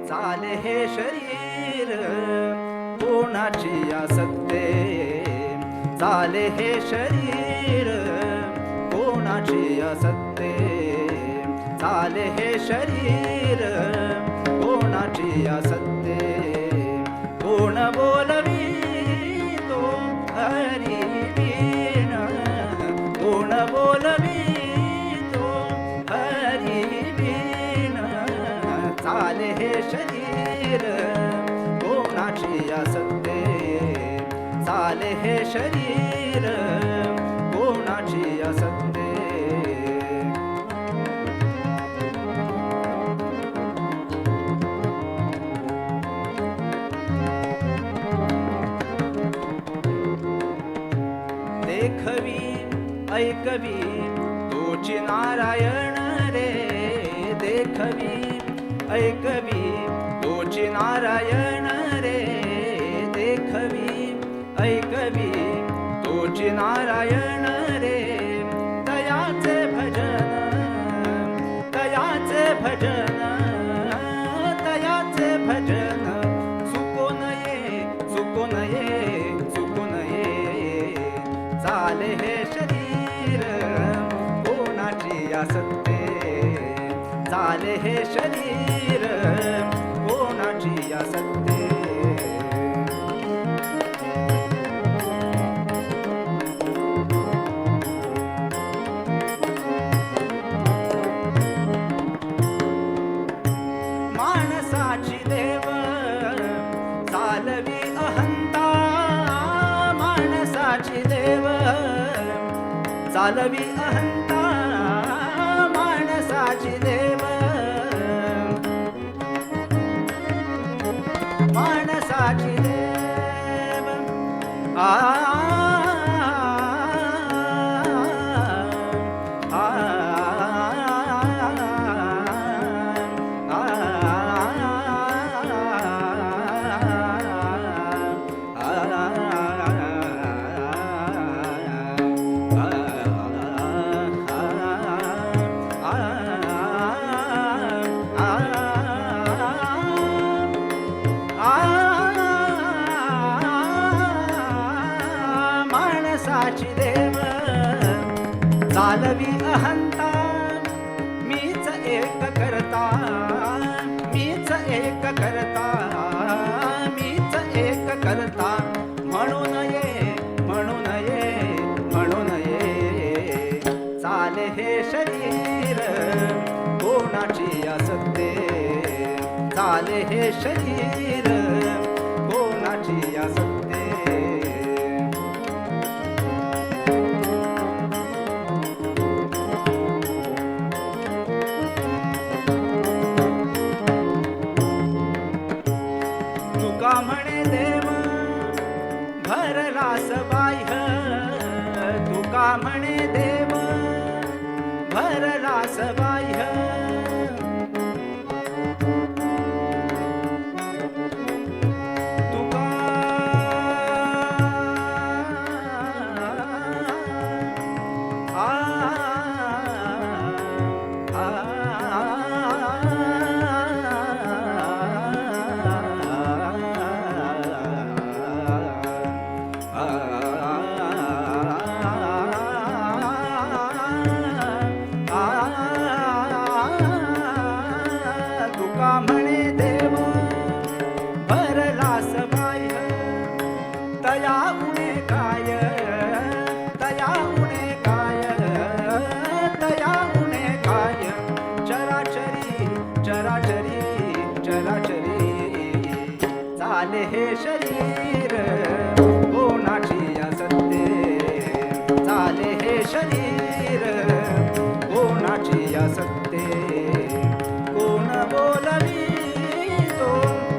चाले हे शरीर कोणाची आसक्ते चाले हे शरीर कोणाची आसक्ते चाले हे शरीर कोणाची आसक्ते कोण बोलवी तो हरी वीण कोण बोलवी तो हरी वीण चाले हे शरीर कोणाची आसक्ते चाले हे शरीर कोणाची आसक्ते. देखवी ऐकवी तोची नारायण रे देखवी ऐकवी तोची नारायण रे देखवी ऐकवी तोची नारायण रे तयाचे भजन तयाचे भजन तयाचे भजन चुको नये चुको नये चुको नये चाले हे शरीर कोणाची आसक्ते चाले हे शरीर कोणाची आसक्ते माणसाची देव चालवी अहंता माणसाची देव चालवी अहंता माणसाची देव माणसाची देव माणसाची देव चालवी अहंता मीच एक करता मीच एक करता मीच एक करता म्हणून ये म्हणून ये म्हणून ये चाले हे शरीर कोणाची आसक्ते चाले हे शरीर कोणाची आसक्ते तुका म्हणे देव भरलास बाह्य तुका म्हणे देव भरलास बाह्य तुका तुका म्हणे देव भरलास बाह्य तया उणे काय तया उणे काय तया उणे काय चराचरी चराचरी चराचरी चाले हे शरीर कोणाची आसक्ते चाले हे शरीर कोणाची आसक्ते कोण बोलवी तो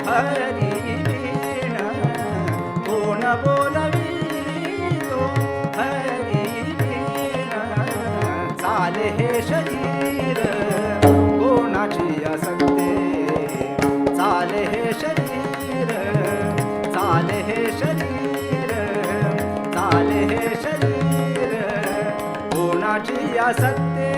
हरी वीण कोण बोलवी तो हरी वीण चाले हे शरीर कोणाची आसक्ते चाले हे शरीर चाले हे शरीर चाले हे शरीर कोणाची आसक्ते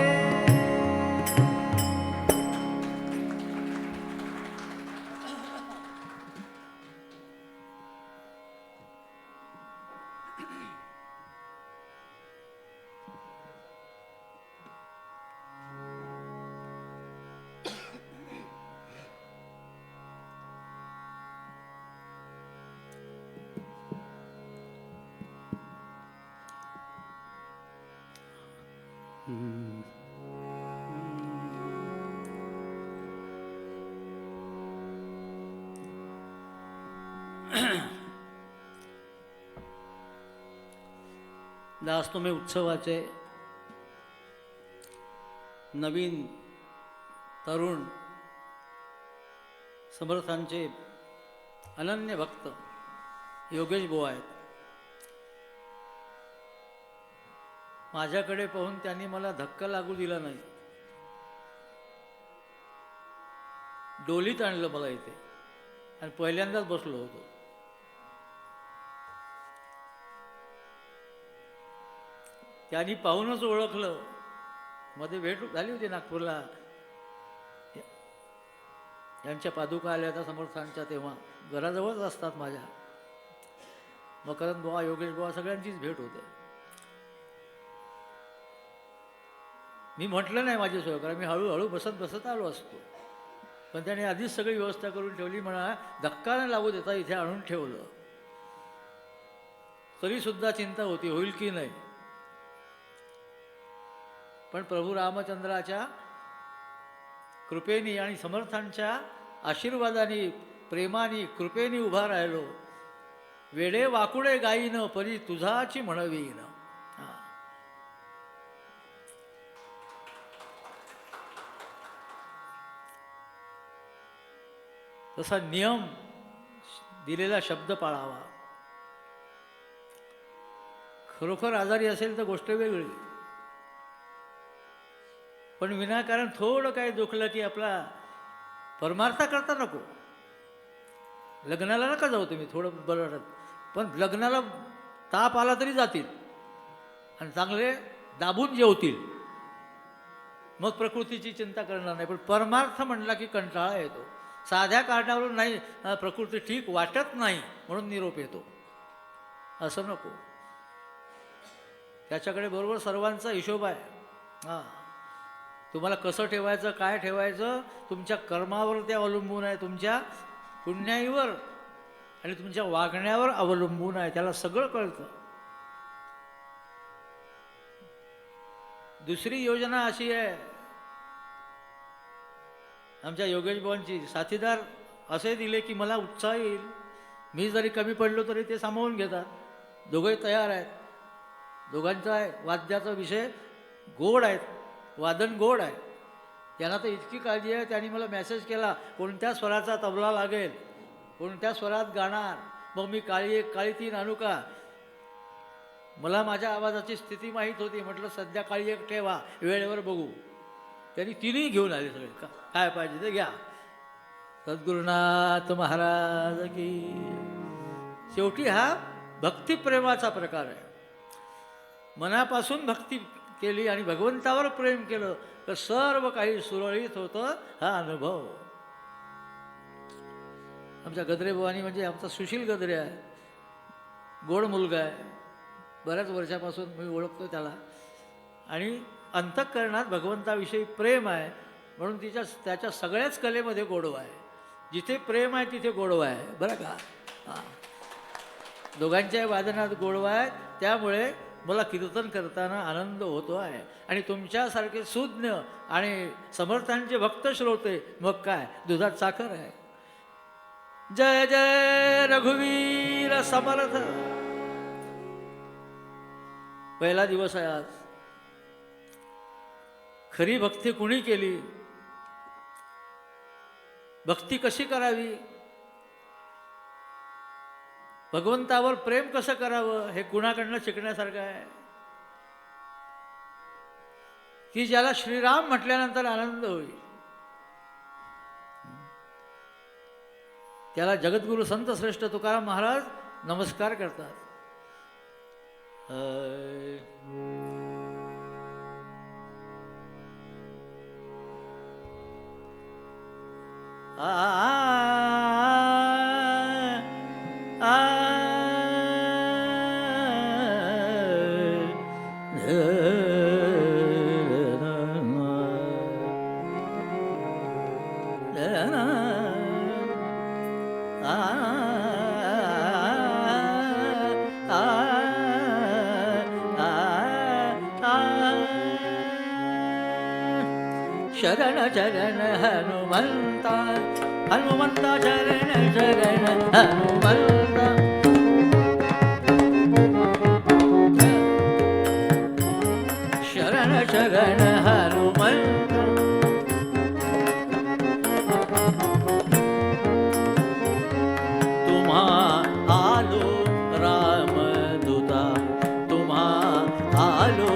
दास तुम्ही उत्सवाचे नवीन तरुण समर्थांचे अनन्य भक्त योगेश बुवा आहेत. माझ्याकडे पाहून त्यांनी मला धक्का लागू दिला नाही. डोलीत आणलं मला इथे आणि पहिल्यांदाच बसलो होतो. त्यांनी पाहूनच ओळखलं. मध्ये भेट झाली होती नागपूरला, यांच्या पादुका आल्या होत्या समर्थांच्या, तेव्हा घराजवळच असतात माझ्या. मकरंद बुवा, योगेश बुवा सगळ्यांचीच भेट होते. मी म्हटलं नाही माझी सोय करा, मी हळूहळू बसत आलो असतो, पण त्याने आधीच सगळी व्यवस्था करून ठेवली. म्हणा धक्का नाही लागू देता इथे आणून ठेवलं. तरीसुद्धा चिंता होती होईल की नाही. पण प्रभू रामचंद्राच्या कृपेने आणि समर्थांच्या आशीर्वादाने, प्रेमाने, कृपेने उभा राहिलो. वेडे वाकुडे गाईन परी तुझाची म्हणवीन. तसा नियम, दिलेला शब्द पाळावा. खरोखर आजारी असेल तर गोष्ट वेगळी, पण विनाकारण थोडं काही दुखलं की आपला परमार्थ करता नको. लग्नाला नका जाऊ तुम्ही थोडं बरं, पण लग्नाला ताप आला तरी जातील आणि चांगले दाबून जेवतील, मग प्रकृतीची चिंता करणार नाही. पण परमार्थ म्हणला की कंटाळा येतो. साध्या कारणावरून नाही, प्रकृती ठीक वाटत नाही म्हणून निरोप येतो, असं नको. त्याच्याकडे बरोबर सर्वांचा हिशोब आहे. हां, तुम्हाला कसं ठेवायचं, काय ठेवायचं, तुमच्या कर्मावर ते अवलंबून आहे, तुमच्या पुण्याईवर आणि तुमच्या वागण्यावर अवलंबून आहे. त्याला सगळं कळतं. दुसरी योजना अशी आहे आमच्या योगेश भावांची, साथीदार असे दिले की मला उत्साह येईल. मी जरी कमी पडलो तरी ते सामावून घेतात. दोघंही तयार आहेत. दोघांचा आहे वाद्याचा विषय गोड आहेत, वादन गोड आहे. त्यांना तर इतकी काळजी आहे, त्यांनी मला मेसेज केला कोणत्या स्वराचा तबला लागेल, कोणत्या स्वरात गाणार. मग मी काळी एक काळी तीन आणू का. मला माझ्या आवाजाची स्थिती माहीत होती. म्हटलं सध्या काळी एक ठेवा, वेळेवर बघू. त्यांनी तिन्ही घेऊन आले सगळे. काय पाहिजे ते घ्या. सद्गुरुनाथ महाराज की. शेवटी हा भक्तिप्रेमाचा प्रकार आहे. मनापासून भक्ती केली आणि भगवंतावर प्रेम केलं तर सर्व काही सुरळीत होतं. हा अनुभव आमच्या गद्रे बुवानी, म्हणजे आमचा सुशील गद्रे आहे, गोड मुलगा आहे. बऱ्याच वर्षापासून मी ओळखतो त्याला आणि अंतःकरणात भगवंताविषयी प्रेम आहे म्हणून त्याच्या सगळ्याच कलेमध्ये गोडवा आहे. जिथे प्रेम आहे तिथे गोडवा आहे, बरं का. हां, दोघांच्याही वादनात गोडवा आहे. त्यामुळे मला कीर्तन करताना आनंद होतो आहे. आणि तुमच्यासारखे सुज्ञ आणि समर्थांचे भक्त श्रोते, मग काय दुधात साखर आहे. जय जय रघुवीर समर्थ. पहिला दिवस आहे आज. खरी भक्ती कुणी केली, भक्ती कशी करावी, भगवंतावर प्रेम कसं करावं, हे कुणाकडनं शिकण्यासारखं आहे. की ज्याला श्रीराम म्हटल्यानंतर आनंद होईल, त्याला जगद्गुरु संत श्रेष्ठ तुकाराम महाराज नमस्कार करतात. शरण शरण हनुमंता, हनुमंता शरण शरण हनुमंता. शरण शरण हनुमंता. तुम्हा आलो रामदूता, तुम्हा आलो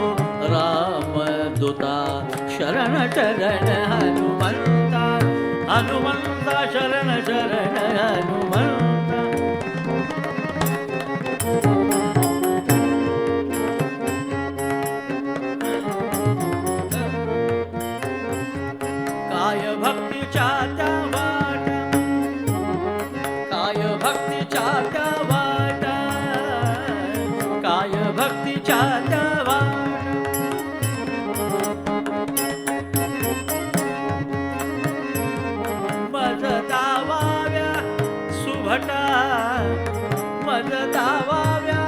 रामदूता. शरण शरण हनुमंता, हनुमंता शरण शरण हनुमंता काय भक्तीच्या त्या वाट काय भक्तीच्या त्या वाट काय भक्तीच्या त्या वाट मज दावाव्या सुभटा मज दावाव्या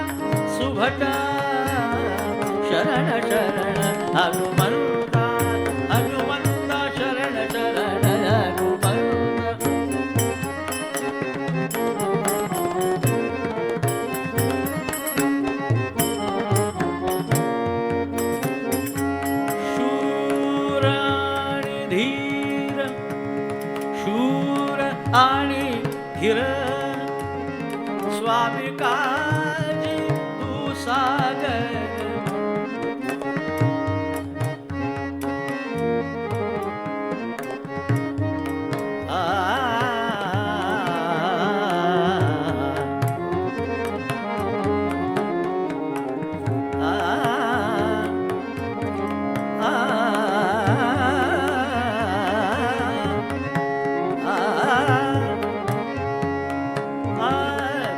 सुभटा शरण शरण हनुमंता हनुमंता शरण शरण हनुमंता शूर आणि धीर शूर आणि धीर स्वामी काजी तू सागर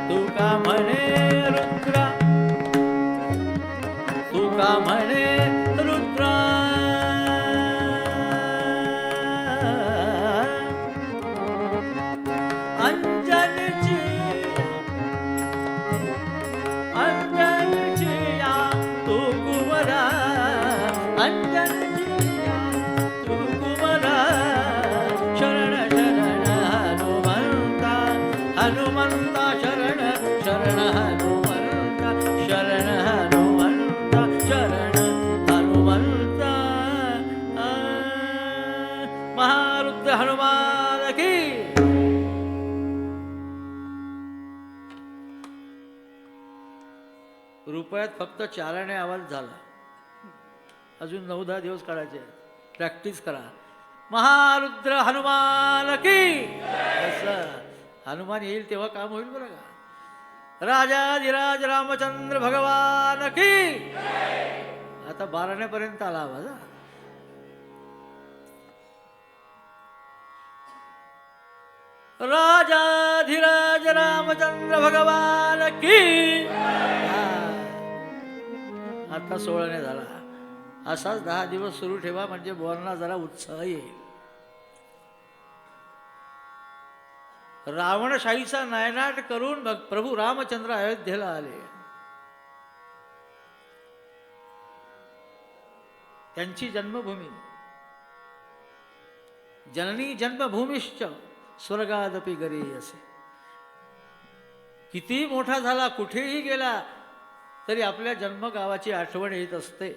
तुका म्हणे रुद्रा तुका म्हणे रुद्रा अंजनीची अंजनीची या तू कुमरा अंजनीची या तू कुमरा शरण शरण हनुमंता हनुमंता शरण शरण हनुमंता शरण हनुमंता शरण हनुमंता महारुद्र हनुमान की रुपयात फक्त 4 आणे आवाज झाला. अजून 9-10 दिवस काढायचे. प्रॅक्टिस करा. महारुद्र हनुमान की असं हनुमान येईल तेव्हा काम होईल बरं का. राजाधिराज रामचंद्र भगवान की आता 12 आला आवाज. राजाधिराज रामचंद्र भगवान की आता 16 झाला. असाच 10 दिवस सुरू ठेवा म्हणजे बोलना जरा उत्साह येईल. रावणशाहीचा नायनाट करून प्रभू रामचंद्र अयोध्येला आले. त्यांची जन्मभूमी जननी जन्मभूमिश्च स्वर्गादपि गरीयसे. किती मोठा झाला कुठेही गेला तरी आपल्या जन्मगावाची आठवण येत असते.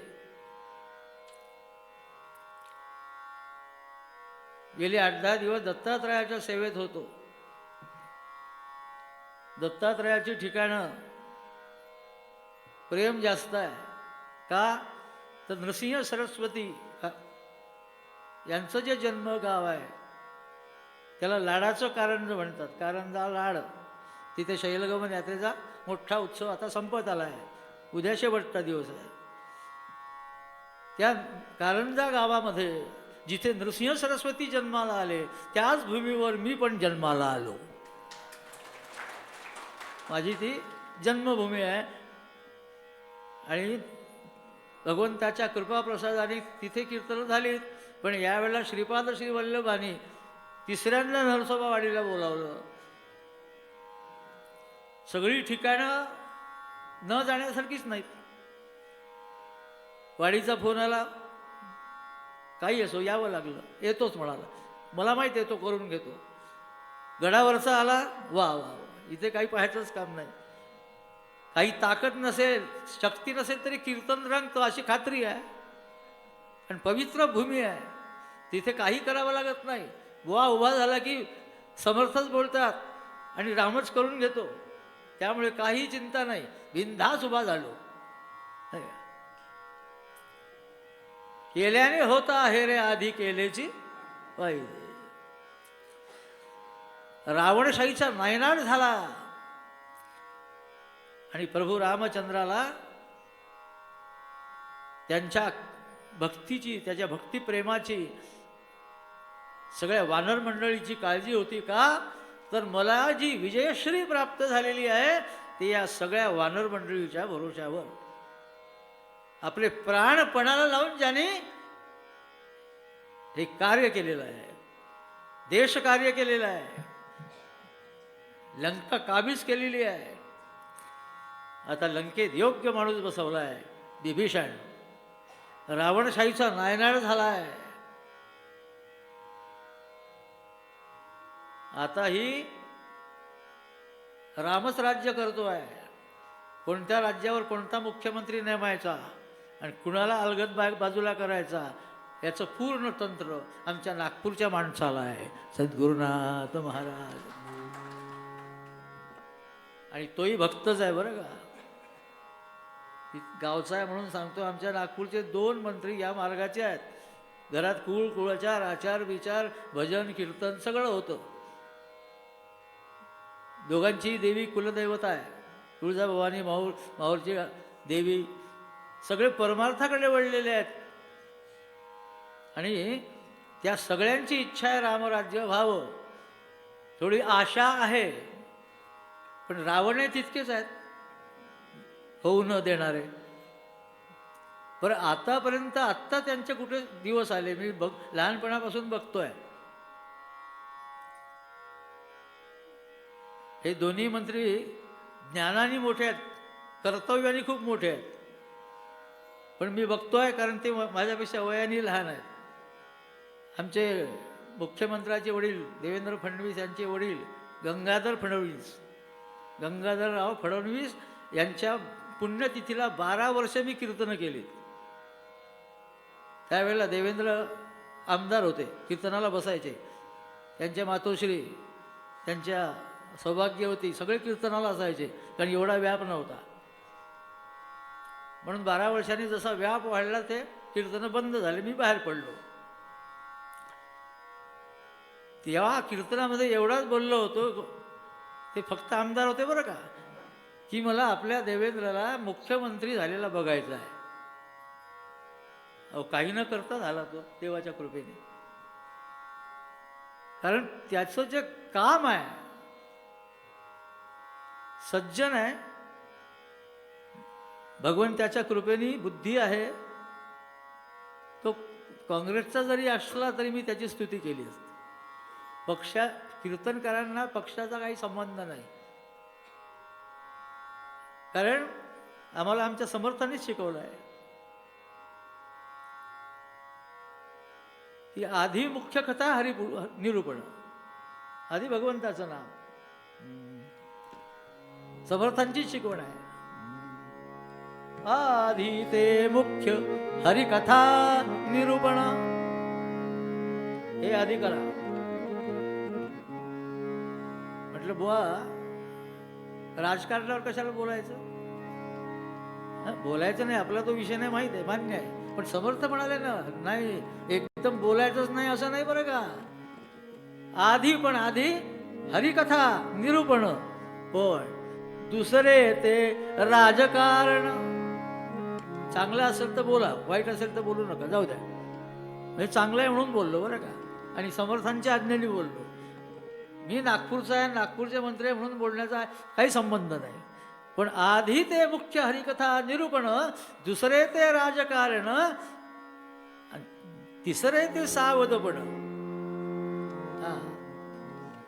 गेले 8-10 दिवस दत्तात्रयाच्या सेवेत होतो. दत्तात्रयाची ठिकाणं प्रेम जास्त आहे. का तर नृसिंह सरस्वती यांचं जे जन्मगाव आहे त्याला लाडाचं कारंज म्हणतात. कारंजा लाड. तिथे शैलगमन यात्रेचा मोठा उत्सव आता संपत आला आहे. उद्या शेवटचा दिवस आहे. त्या कारंजा गावामध्ये जिथे नृसिंह सरस्वती जन्माला आले त्याच भूमीवर मी पण जन्माला आलो. माझी ती जन्मभूमी आहे. आणि भगवंताच्या कृपाप्रसादाने तिथे कीर्तन झालीत. पण यावेळेला श्रीपाद श्री वल्लभांनी 3ऱ्यांदा नरसोबावाडीला बोलावलं. सगळी ठिकाणं न जाण्यासारखीच नाहीत. वाडीचा फोन आला. काही असो यावं लागलं. येतोच म्हणाला. मला माहीत येतो करून घेतो. गडावरचा आला. वा वा वा. इथे काही पाहायचंच काम नाही. काही ताकद नसेल शक्ती नसेल तरी कीर्तन रंगतो अशी खात्री आहे. आणि पवित्र भूमी आहे. तिथे काही करावं लागत नाही. बुवा उभा झाला की समर्थच बोलतात आणि रामच करून घेतो. त्यामुळे काही चिंता नाही. बिनधास्त उभा झालो. केल्याने होता हे रे आधी केलेची पाहिजे. रावणशाहीचा नायनाट झाला आणि प्रभू रामचंद्राला त्यांच्या भक्तीची, त्याच्या भक्तिप्रेमाची, सगळ्या वानर मंडळीची काळजी होती. का तर मला जी विजयश्री प्राप्त झालेली आहे ती या सगळ्या वानर मंडळीच्या भरोशावर, आपले प्राण पणाला लावून ज्याने हे कार्य केलेलं आहे, देश कार्य केलेलं आहे, लंका काबीज केलेली आहे. आता लंकेत योग्य माणूस बसवला आहे विभीषण. रावणशाहीचा नायनाट झाला आहे. आता ही रामच राज्य करतो आहे. कोणत्या राज्यावर कोणता मुख्यमंत्री नेमायचा आणि कुणाला अलगद बाजूला करायचा याचं पूर्ण तंत्र आमच्या नागपूरच्या माणसाला आहे, सद्गुरुनाथ महाराज. आणि तोही भक्तच आहे बरं का, गावचा आहे म्हणून सांगतो. आमच्या नागपूरचे 2 मंत्री या मार्गाचे आहेत. घरात कुळाचार, आचार विचार, भजन कीर्तन सगळं होतं. दोघांची देवी कुलदैवता आहे. तुळजाभवानी माहूरची देवी, सगळे परमार्थाकडे वळलेले आहेत. आणि त्या सगळ्यांची इच्छा आहे रामराज्य व्हावं. थोडी आशा आहे, पण रावण तितकेच आहेत होऊ न देणारे. बरं आतापर्यंत आत्ता त्यांचे कुठे दिवस आले मी लहानपणापासून बघतोय. हे दोन्ही मंत्री ज्ञानाने मोठे आहेत, कर्तव्याने खूप मोठे आहेत. पण मी बघतोय कारण ते माझ्यापेक्षा वयाने लहान आहेत. आमचे मुख्यमंत्र्याचे वडील देवेंद्र फडणवीस यांचे वडील गंगाधरराव फडणवीस यांच्या पुण्यतिथीला 12 वर्ष मी कीर्तनं केली. त्यावेळेला देवेंद्र आमदार होते, कीर्तनाला बसायचे. त्यांच्या मातोश्री, त्यांच्या सौभाग्यवती सगळे कीर्तनाला असायचे, कारण एवढा व्याप नव्हता. म्हणून 12 वर्षांनी जसा व्याप वाढला ते कीर्तनं बंद झाले, मी बाहेर पडलो. तेव्हा कीर्तनामध्ये एवढाच बोललो होतो, ते फक्त आमदार होते बरं का, की मला आपल्या देवेंद्रला मुख्यमंत्री झालेला बघायचा आहे. अहो काही न करता झाला तो देवाच्या कृपेने. कारण त्याचं जे काम आहे, सज्जन आहे, भगवंताच्या कृपेने बुद्धी आहे. तो काँग्रेसचा जरी असला तरी मी त्याची स्तुती केली असते. कीर्तनकारांना पक्षाचा काही संबंध नाही, कारण आम्हाला आमच्या समर्थानेच शिकवलं आहे की आधी मुख्य कथा निरूपण, आधी भगवंताचं नाम, समर्थांची शिकवण आहे. आधी ते मुख्य हरिकथा निरूपण हे आधी करा. म्हटलं बुवा राजकारणावर कशाला बोलायचं, बोलायचं नाही, आपला तो विषय नाही, माहीत आहे, मान्य आहे. पण समर्थ म्हणाले ना, नाही एकदम बोलायचंच नाही असं नाही बरं का. आधी हरिकथा निरूपण, पण दुसरे ते राजकारण. चांगलं असेल तर बोला, वाईट असेल तर बोलू नका, जाऊ द्या. हे चांगलं आहे म्हणून बोललो बरं का, आणि समर्थांच्या आज्ञेने बोललो. मी नागपूरचा आहे, नागपूरचे मंत्री आहे म्हणून बोलण्याचा काही संबंध नाही. पण आधी ते मुख्य हरिकथा निरूपण, दुसरे ते राजकारण, तिसरे ते सावधपण.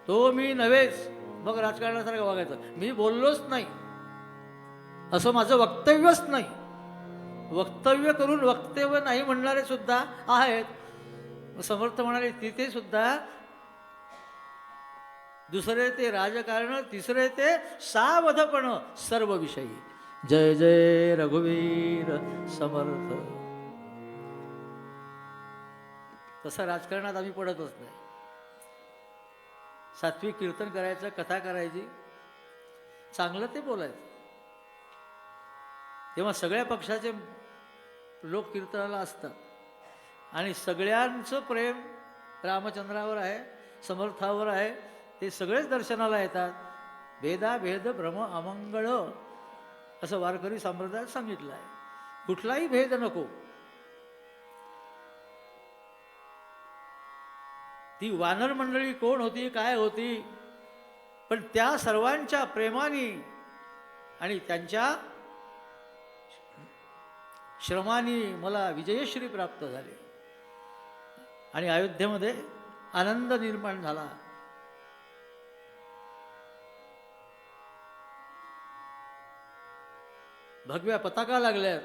तो मी नव्हेच, मग राजकारणासारखं वागायचं. मी बोललोच नाही असं माझं वक्तव्यच नाही. वक्तव्य करून वक्तव्य नाही म्हणणारे सुद्धा आहेत. समर्थ म्हणाले तिथे सुद्धा दुसरे ते राजकारण, तिसरे ते सावधपण सर्व विषयी. जय जय रघुवीर समर्थ. तसं राजकारणात आम्ही पडतच नाही. सात्विक कीर्तन करायचं, कथा करायची, चांगलं ते बोलायचं. तेव्हा सगळ्या पक्षाचे लोक कीर्तनाला असतात आणि सगळ्यांचं प्रेम रामचंद्रावर आहे, समर्थावर आहे. ते सगळेच दर्शनाला येतात. भेदाभेद भ्रम अमंगळ असं वारकरी संप्रदायात सांगितलं आहे. कुठलाही भेद नको. ती वानर मंडळी कोण होती, काय होती, पण त्या सर्वांच्या प्रेमाने आणि त्यांच्या श्रमाने मला विजयश्री प्राप्त झाली आणि अयोध्येमध्ये आनंद निर्माण झाला. भगव्या पताका लागल्यात.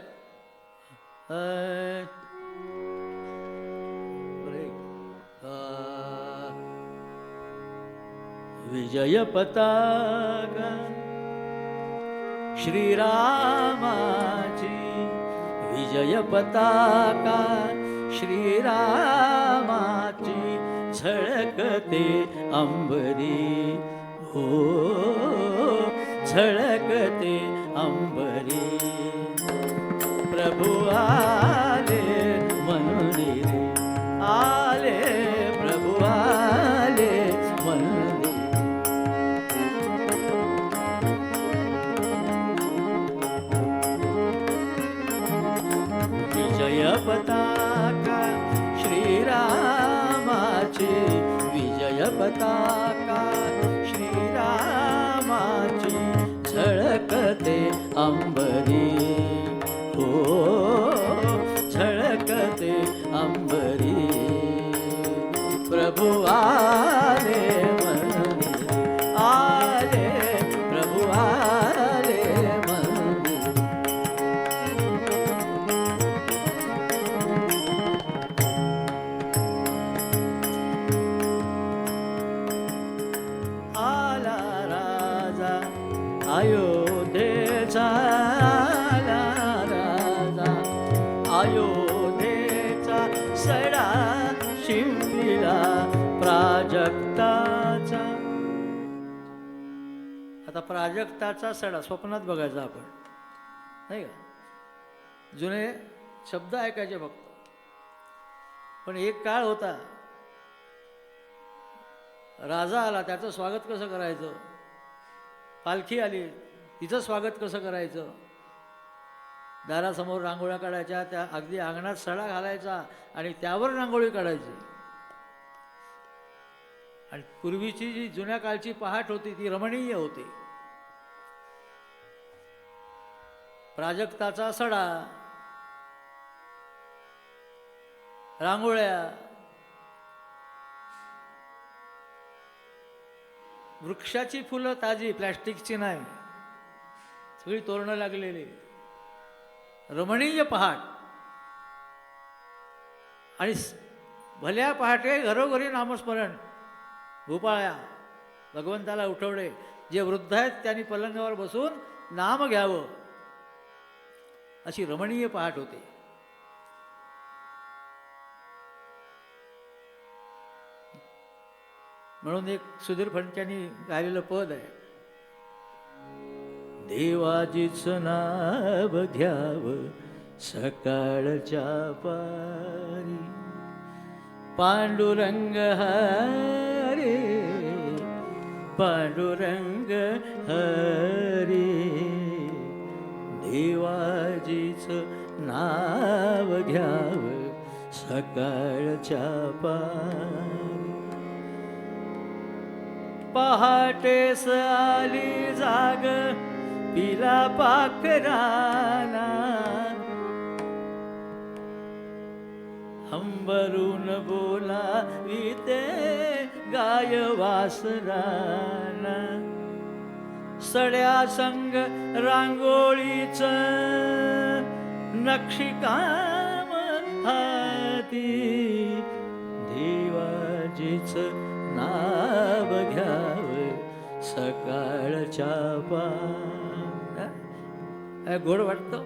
विजय पताका श्रीरामाची, विजय पताका श्रीरामाची झळकते अंबरी, हो झळकते अंबरी. प्रभु आले म्हणून रे, आले प्रभु आले म्हणून. विजय पताका श्रीरामाची, विजय पताका श्रीरामाची झळकते अंबरी, हो झळकते अंबरी. प्रभु आले म्हणून, आले प्रभु आले म्हणून. आला राजा अयोध्येचा, आला राजा अयोध्येचा, सडा शिंपिला प्राजक्ताचा. आता प्राजक्ताचा सडा स्वप्नात बघायचा आपण, नाही का? जुने शब्द ऐकायचे फक्त. पण एक काळ होता, राजा आला त्याचं स्वागत कसं करायचं, पालखी आली तिचं स्वागत कसं करायचं, दारासमोर रांगोळ्या काढायच्या, त्या अगदी अंगणात सडा घालायचा आणि त्यावर रांगोळी काढायची. आणि पूर्वीची जी जुन्या काळची पहाट होती ती रमणीय होती. प्राजक्ताचा सडा, रांगोळ्या, वृक्षाची फुलं ताजी, प्लॅस्टिकची नाही, सगळी तोरणं लागलेली, रमणीय पहाट. आणि भल्या पहाटे घरोघरी नामस्मरण, भूपाळ्या, भगवंताला उठवणे. जे वृद्ध आहेत त्यांनी पलंगावर बसून नाम घ्यावं, अशी रमणीय पहाट होती. म्हणून एक सुधीर फडक्यांनी गायलेलं पद आहे, देवाजीच नाव घ्यावं सकाळच्या पारी, पांडुरंग हरे पांडुरंग हरे. देवाजीच नाव घ्यावं सकाळच्या पारी. पहाटेस आली जाग पिला पाखराना, हंबरून बोलाविते गाय वासराना. सड्या संग रांगोळीच नक्षीकाम हाती, देवाजीच नाव घ्यावं सकाळच्या पारी. गोड वाटतं.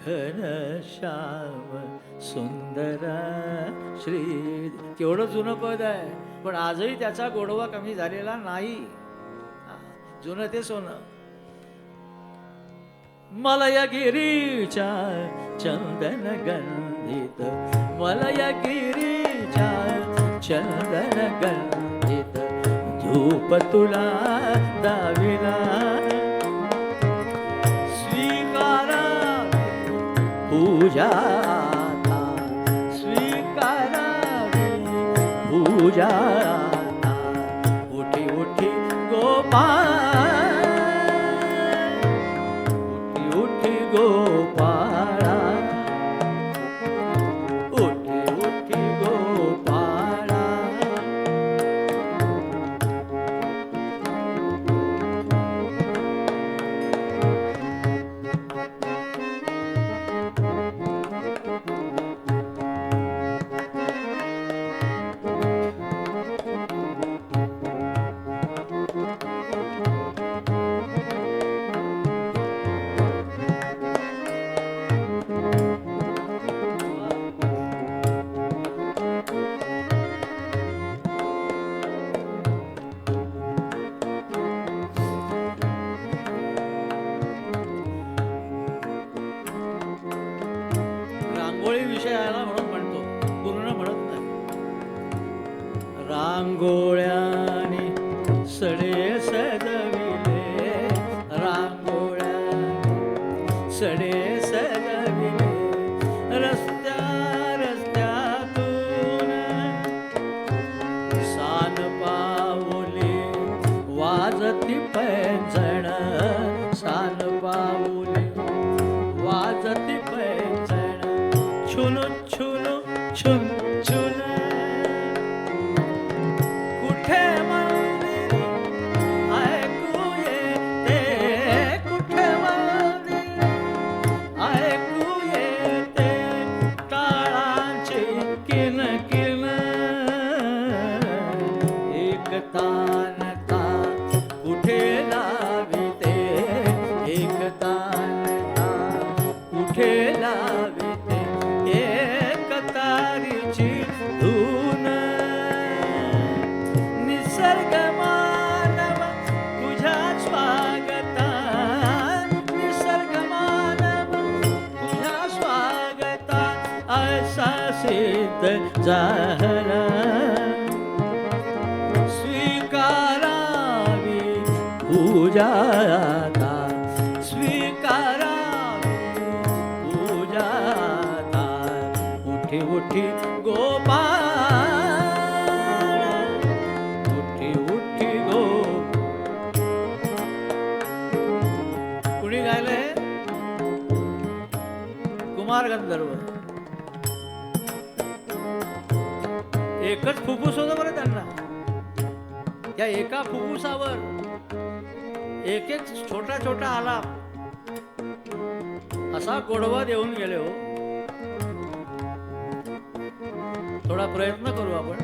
घनश्याम सुंदरा श्री, केवढं जुनं पद आहे, पण आजही त्याचा गोडवा कमी झालेला नाही. जुनं ते सोनं. मलयगिरीच्या चंदन गंधित, मलयगिरीच्या चंदन गंधित धूप तुला दाविला स्वीकारावी पूजा आता स्वीकारावी पूजा आता उठी उठी गोपाळ उठी उठी गोपाळा उठी उठी गोपाळा रांगोळी विषय आला म्हणून म्हणतो, पूर्ण म्हणत नाही. रांगोळ्याने सडे सजविले रांगोळ्याने सडे सजविले रस्त्या रस्त्यातून सान पाऊले वाजती पैंजण सान पाऊले वाजती पैंजण छुन छुन छुन छुन कुठे मंदिर ऐकू येते कुठे मंदिर ऐकू येते टाळांची किन किन एक तानता कुठे लाविते एक तानता कुठे लाविते एक तारीची धून निसर्ग मानव तुझ्या स्वागता निसर्ग मानव तुझ्या स्वागता असा सिद्ध झाला स्वीकारावी पूजा आता स्वीकारावी पूजा आता उठी उठी गोपाळ उठी उठी गो कुणी गायले कुमार गंधर्व एकच फुफ्फुस होतं बरं त्यांना त्या एका फुफ्फुसावर एक एक छोटा छोटा आलाप असा गोडवा देऊन गेले हो. थोडा प्रयत्न करू आपण.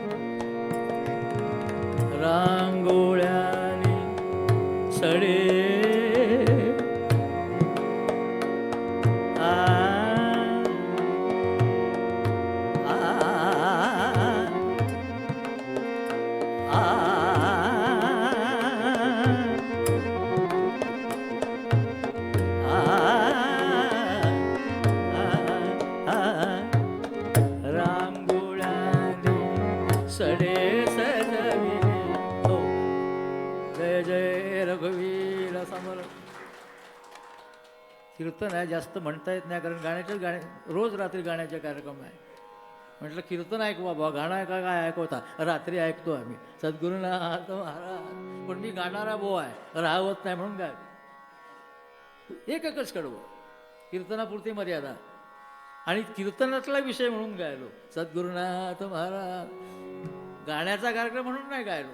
रांगोळ्याने सडे आ आ आ रांगोळ्याने सडे सजविले हो. जय जय रघुवीर समर. कीर्तन आहे, जास्त म्हणता येत नाही कारण गाणे रोज रात्री गाण्याचे कार्यक्रम आहे. म्हटलं कीर्तन ऐकू बाबा, गाणं ऐका काय ऐकवता, रात्री ऐकतो आम्ही सद्गुरुनाथ महाराज. पण मी गाणारा बो आहे, राहवत नाही म्हणून गाय एकच कडवं कीर्तनापुरती मर्यादा आणि कीर्तनातला विषय म्हणून गायलो सद्गुरुनाथ महाराज. गाण्याचा कार्यक्रम म्हणून नाही गायलो.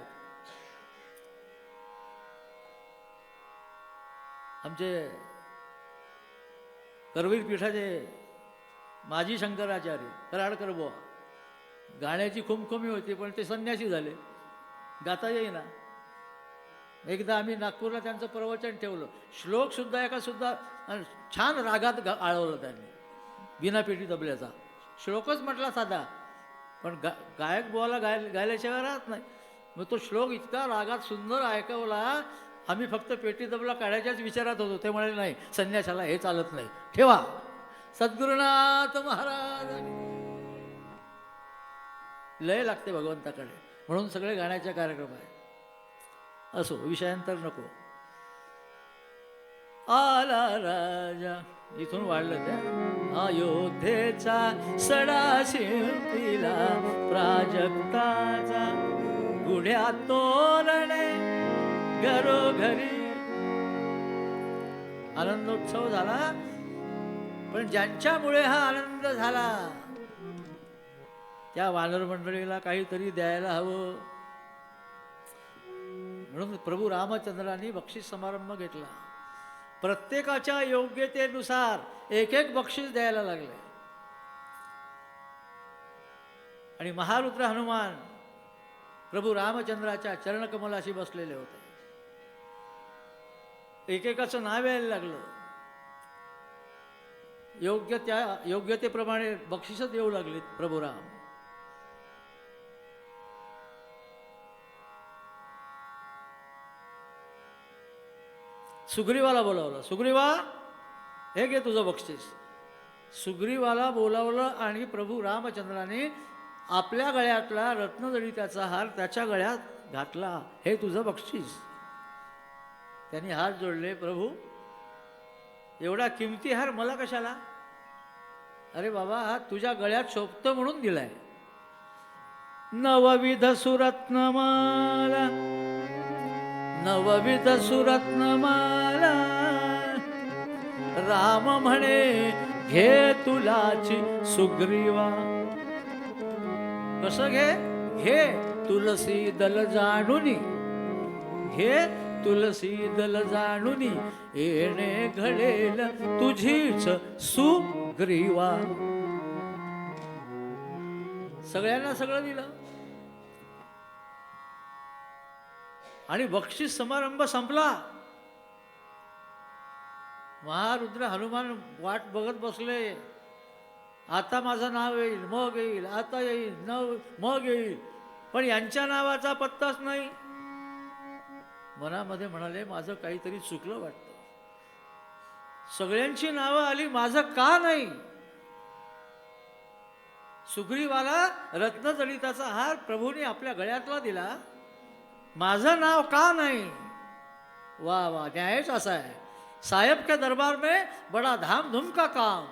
आमचे करवीर पीठाचे माजी शंकराचार्य कराडकर बुवा, गाण्याची खुमखुमी होती पण ते संन्यासी झाले, गाता येईना. एकदा आम्ही नागपूरला त्यांचं प्रवचन ठेवलं. श्लोक सुद्धा एका सुद्धा छान रागात आळवलं त्यांनी, बिना पेटी तबल्याचा श्लोकच म्हटला साधा, पण गायक बुवाला गायल्याशिवाय राहत नाही. मग तो श्लोक इतका रागात सुंदर ऐकवला. आम्ही फक्त पेटी तबला काढायच्याच विचारात होतो. ते म्हणाले नाही, संन्यासाला हे चालत नाही, ठेवा. सद्गुरुनाथ महाराज लय लागते भगवंताकडे, म्हणून सगळे गाण्याचे कार्यक्रम आहे. असो, विषयांतर नको. आला राजा, इथून वाढलं त्या अयोध्येचा सडा शिंपीला प्राजक्ताचा गुढ्या तोरणे घरोघरी. आनंदोत्सव झाला, पण ज्यांच्यामुळे हा आनंद झाला त्या वानर मंडळीला काहीतरी द्यायला हवं. म्हणून प्रभू रामचंद्रांनी बक्षीस समारंभ घेतला. प्रत्येकाच्या योग्यतेनुसार एक एक बक्षीस द्यायला लागले. आणि महारुद्र हनुमान प्रभू रामचंद्राच्या चरणकमलाशी बसलेले होते. एकेकाचं नाव यायला लागलं. योग्यतेप्रमाणे बक्षीसच येऊ लागली. प्रभू राम सुग्रीवाला बोलावलं. सुग्रीवा, हे घे तुझं बक्षीस. सुग्रीवाला बोलावलं आणि प्रभू रामचंद्राने आपल्या गळ्यातला रत्नजडिताचा हार त्याच्या गळ्यात घातला. हे तुझं बक्षीस. त्यांनी हात जोडले. प्रभू, एवढा किमती हार मला कशाला? अरे बाबा, हा तुझ्या गळ्यात शोभतं म्हणून दिलाय. नवविध सुरत्नमाला, नवविध सुरत्नमाला, राम म्हणे घे तुलाची सुग्रीवा. कसं घे? घे तुलसी दल जाणुनी, घे तुलसी दल जाणुनी, येणे घडेल तुझीच सुग्रीवा. सगळ्यांना सगळं दिलं आणि बक्षीस समारंभ संपला. महारुद्र हनुमान वाट बघत बसले. आता माझं नाव येईल, मग येईल, आता येईल, मग येईल. पण यांच्या नावाचा पत्ताच नाही. मनामध्ये म्हणाले, माझं काहीतरी चुकलं वाटतं. सगळ्यांची नावं आली, माझं का नाही? सुग्रीवाला रत्नजडिताचा हार प्रभूने आपल्या गळ्यातला दिला, माझं नाव का नाही? वाह वाह, न्यायच असा है. साहेब के दरबार में बड़ा धाम धूम का काम,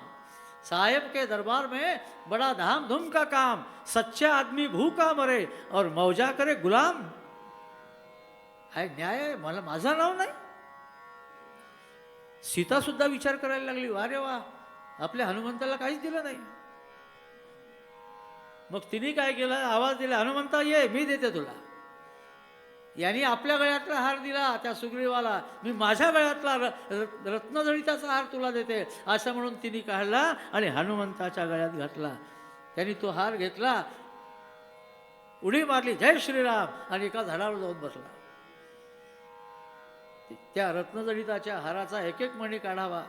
साहेब के दरबार में बड़ा धाम धूम का काम. सच्चा आदमी भूखा मरे और मौजा करे गुलाम. काय न्याय आहे? मला माझं नाव नाही. सीता सुद्धा विचार करायला लागली, वा रे वा, आपल्या हनुमंताला काहीच दिलं नाही. मग तिने काय केलं? आवाज दिला, हनुमंता ये, मी देते तुला. यांनी आपल्या गळ्यातला हार दिला त्या सुग्रीवाला, मी माझ्या गळ्यातला रत्नजडिताचा हार तुला देते, असं म्हणून तिने काढला आणि हनुमंताच्या गळ्यात घातला. त्यांनी तो हार घेतला, उडी मारली, जय श्रीराम, आणि एका झाडावर जाऊन बसला. त्या रत्नजडिताच्या हाराचा एक एक मणी काढावा,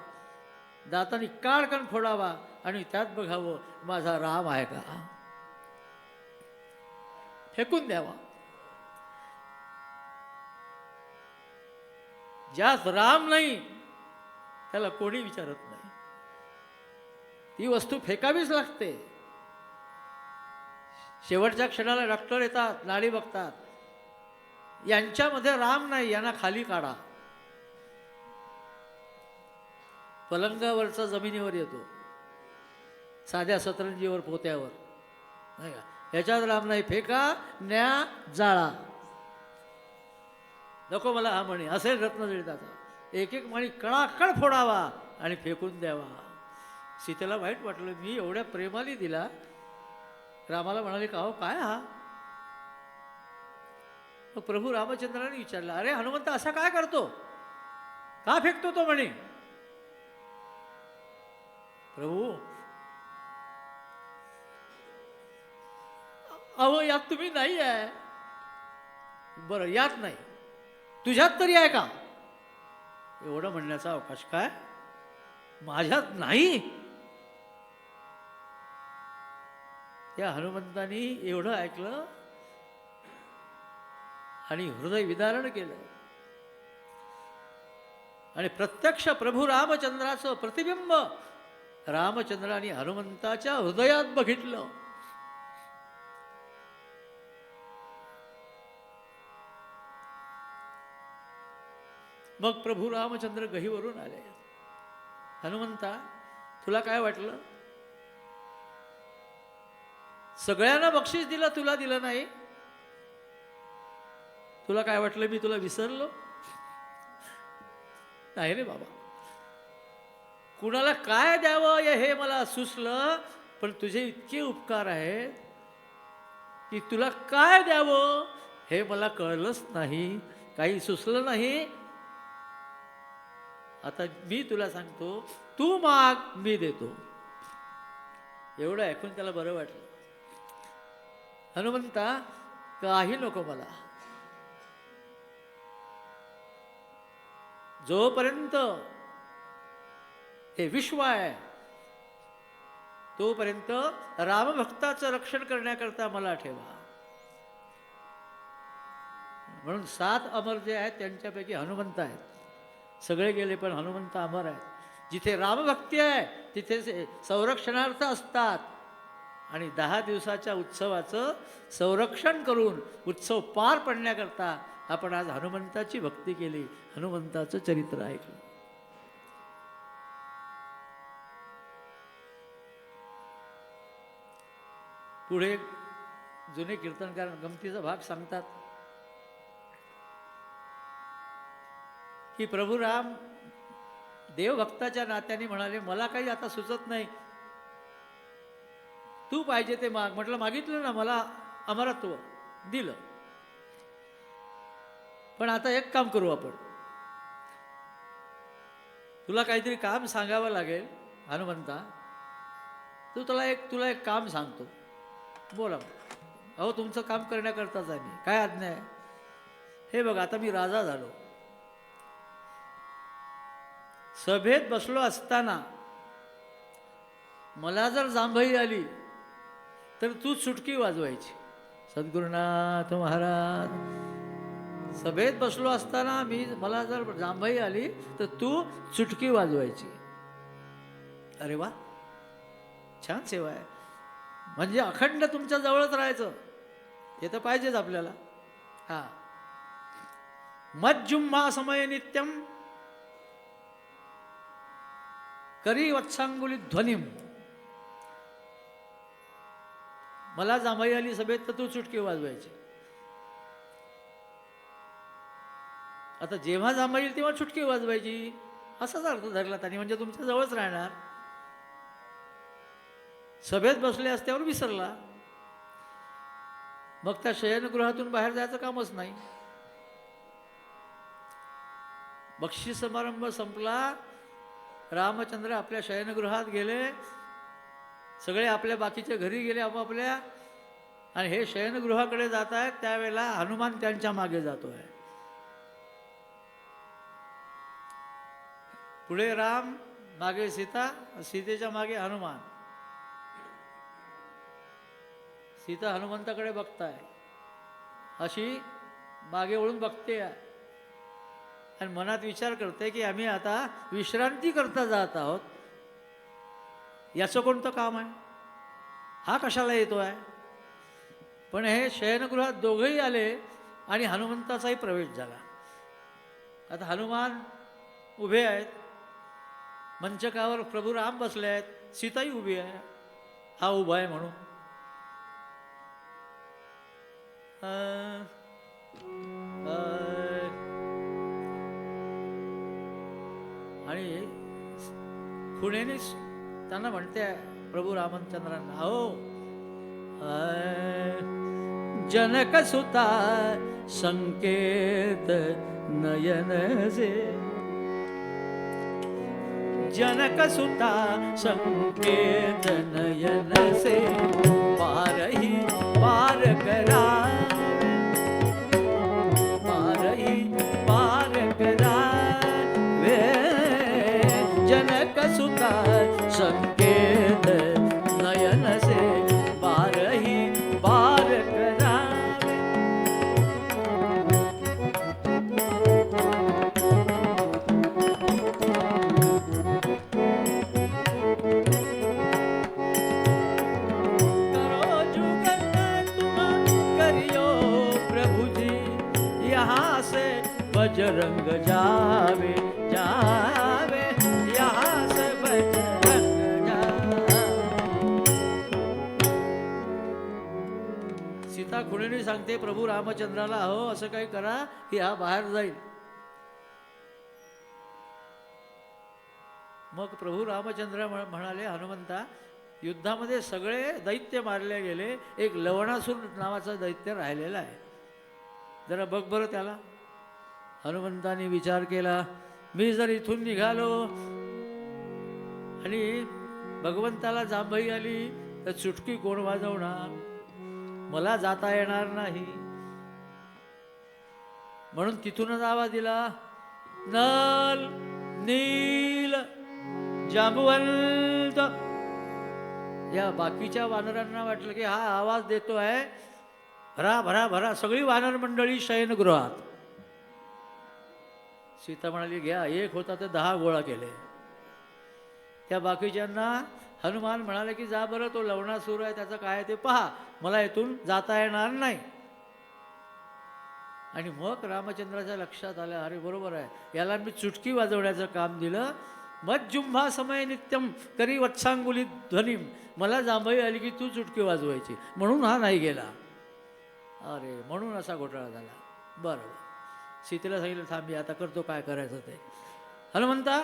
दातांनी काळकण फोडावा आणि त्यात बघावं माझा राम आहे का, फेकून द्यावा. ज्यात राम नाही त्याला कोणी विचारत नाही. ती वस्तू फेकावीच लागते. शेवटच्या क्षणाला डॉक्टर येतात, नाडी बघतात, यांच्यामध्ये राम नाही, यांना खाली काढा. पलंगावरचा जमिनीवर येतो, साध्या सतरंजीवर, पोत्यावर, नाही का? ह्याच्यात राम नाही, फेका, न्या, जाळा. नको मला हा मणी, असेल रत्नजडिताचा. एक एक मणी कणाकण फोडावा आणि फेकून द्यावा. सीतेला वाईट वाटलं, मी एवढ्या प्रेमाने दिला. रामाला म्हणाले, का हो काय हा? प्रभू रामचंद्राने विचारलं, अरे हनुमंत असा काय करतो, का फेकतो तो म्हणे? प्रभू, अहो यात तुम्ही नाही आहे. बरं, यात नाही, तुझ्यात तरी आहे का? एवढं म्हणण्याचा अवकाश काय? माझ्यात नाही. या हनुमंतानी एवढं ऐकलं आणि हृदय विदारण केलं आणि प्रत्यक्ष प्रभू रामचंद्राचं प्रतिबिंब रामचंद्राने हनुमंताच्या हृदयात बघितलं. मग प्रभू रामचंद्र गहीवरून आले. हनुमंता, तुला काय वाटलं? सगळ्यांना बक्षीस दिलं, तुला दिलं नाही. तुला काय वाटलं मी तुला विसरलो? नाही रे बाबा, कुणाला काय द्यावं हे मला सुचलं, पण तुझे इतके उपकार आहेत की तुला काय द्यावं हे मला कळलंच नाही, काही सुचलं नाही. आता मी तुला सांगतो, तू माग, मी देतो. एवढं ऐकून त्याला बरं वाटलं. हनुमंता, काही नको मला. जोपर्यंत हे विश्व आहे तोपर्यंत रामभक्ताचं रक्षण करण्याकरता मला ठेवा. म्हणून 7 अमर जे आहेत त्यांच्यापैकी हनुमंत आहेत. सगळे गेले पण हनुमंत अमर आहेत. जिथे रामभक्ती आहे तिथे संरक्षणार्थ असतात. आणि 10 दिवसाच्या उत्सवाचं संरक्षण करून उत्सव पार पडण्याकरता आपण आज हनुमंताची भक्ती केली, हनुमंताचं चरित्र ऐकलं. पुढे जुने कीर्तनकार गमतीचा भाग सांगतात की प्रभू राम देवभक्ताच्या नात्याने म्हणाले, मला काही आता सुचत नाही, तू पाहिजे ते माग. म्हटलं मागितलं ना, मला अमरत्व दिलं, पण आता एक काम करू आपण, तुला काहीतरी काम सांगावं लागेल. हनुमंता, तुला एक काम सांगतो, बोला. अहो, तुमचं काम करण्याकरताच आहे मी, काय आज्ञा आहे? हे बघ, आता मी राजा झालो. सभेत बसलो असताना मला जर जांभई आली तर तू चुटकी वाजवायची. सद्गुरुनाथ महाराज, सभेत बसलो असताना मला जर जांभई आली तर तू चुटकी वाजवायची. अरे वा, छान सेवा आहे. म्हणजे अखंड तुमच्या जवळच राहायचं, हे तर पाहिजेच आपल्याला. हा, मज्जुम्हा समय नित्यम करी वत्सांगुली ध्वनिम. मला जांभई आली सभेत तर तू चुटकी वाजवायची. आता जेव्हा जांभई येईल तेव्हा चुटकी वाजवायची, असाच अर्थ धरला त्यांनी. म्हणजे तुमच्या जवळच राहणार. सभेत बसले असल्यावर विसरला, मग त्या शयनगृहातून बाहेर जायचं कामच नाही. बक्षीस समारंभ संपला, रामचंद्र आपल्या शयनगृहात गेले, सगळे आपल्या बाकीच्या घरी गेले आपापल्या, आणि हे शयनगृहाकडे जात आहेत. त्यावेळेला हनुमान त्यांच्या मागे जातोय. पुढे राम, मागे सीता, सीतेच्या मागे हनुमान. सीता हनुमंताकडे बघताय, अशी मागे वळून बघते आणि मनात विचार करते की आम्ही आता विश्रांती करता जात आहोत, याचं कोणतं काम आहे, हा कशाला येतो आहे. पण हे शयनगृहात दोघंही आले आणि हनुमंताचाही प्रवेश झाला. आता हनुमान उभे आहेत, मंचकावर प्रभू राम बसले आहेत, सीताही उभी आहे, हा उभा आहे म्हणून. आणि खुणेने त्यांना म्हणते प्रभू रामचंद्रांना, अहो जनक सुता संकेत नयन से, जनक सुता संकेत नयन से, पार ही पार करा, पार ही पार करा, जनक सुता संकेत नयन से, पार ही पार करा. करो बजरंग जावे जावे यहाँ से बजरंग जावे. सीता खुणेने सांगते प्रभू रामचंद्राला, अहो असं काही करा की हा बाहेर जाईल. मग प्रभू रामचंद्र म्हणाले, हनुमंता युद्धामध्ये सगळे दैत्य मारले गेले, एक लवणासूर नावाचा दैत्य राहिलेला आहे, जरा बघ बरं त्याला. हनुमंतानी विचार केला, मी जर इथून निघालो आणि भगवंताला जांभई आली तर चुटकी कोण वाजवणार, मला जाता येणार नाही. म्हणून तिथूनच आवाज दिला, नल नील जांबुवंत. या बाकीच्या वानरांना वाटलं की हा आवाज देतो आहे, भरा भरा भरा सगळी वानर मंडळी शयनगृहात. सीता म्हणाली, घ्या, एक होता तर 10 गोळा केले. त्या बाकीच्यांना हनुमान म्हणाले की जा बरं, तो लवणासूर आहे, त्याचं काय ते पहा, मला इथून जाता येणार नाही. आणि मग रामचंद्राच्या लक्षात आलं, अरे बरोबर आहे, याला मी चुटकी वाजवण्याचं काम दिलं. मज्जुंभा समय नित्यम करी वत्सांगुली ध्वनीम. मला जांभई आली की तू चुटकी वाजवायची, म्हणून हा नाही गेला. अरे म्हणून असा घोटाळा झाला. बरोबर. सीतेला सांगितलं, थांबी, आता करतो काय करायचं ते. हनुमंता,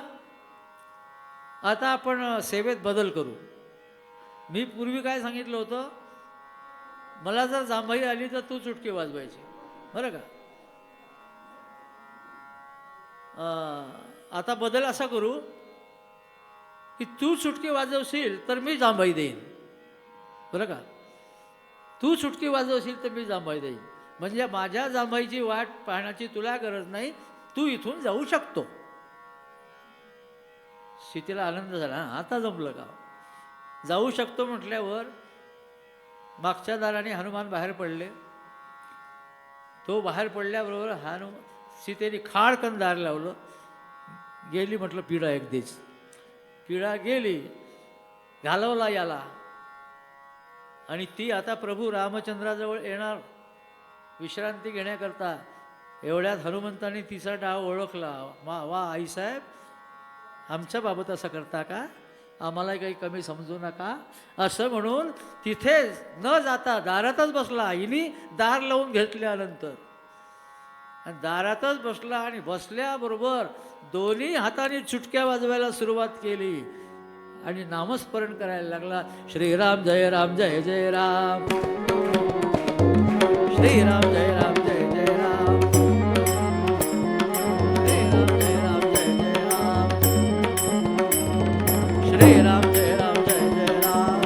आता आपण सेवेत बदल करू. मी पूर्वी काय सांगितलं होतं, मला जर जांभई आली तर तू चुटकी वाजवायची, बरं का. आता बदल असा करू की तू चुटकी वाजवशील तर मी जांभई देईन, बरं का. तू चुटकी वाजवशील तर मी जांभई देईन, म्हणजे माझ्या जांभईची वाट पाहण्याची तुला गरज नाही, तू इथून जाऊ शकतो. सीतेला आनंद झाला, आता जमलं का. जाऊ शकतो म्हटल्यावर मागच्या दाराने हनुमान बाहेर पडले. तो बाहेर पडल्याबरोबर सीतेने खाडकन दार लावलं. गेली, म्हटलं पिढा एकदेच. पिढा गेली, घालवला याला. आणि ती आता प्रभू रामचंद्राजवळ येणार विश्रांती घेण्याकरता. एवढ्यात हनुमंताने तिचा डाव ओळखला. वा आईसाहेब, आमच्या बाबत असं करता का, आम्हाला काही कमी समजू नका, असं म्हणून तिथे न जाता दारातच बसला. हिनी दार लावून घेतल्यानंतर आणि दारातच बसला आणि बसल्याबरोबर दोन्ही हाताने चुटक्या वाजवायला सुरुवात केली आणि नामस्मरण करायला लागला. श्रीराम जय राम जय जय राम, श्रीराम जय राम जय जय राम, श्रीराम जय राम जय जय राम, श्रीराम जय राम जय जय राम,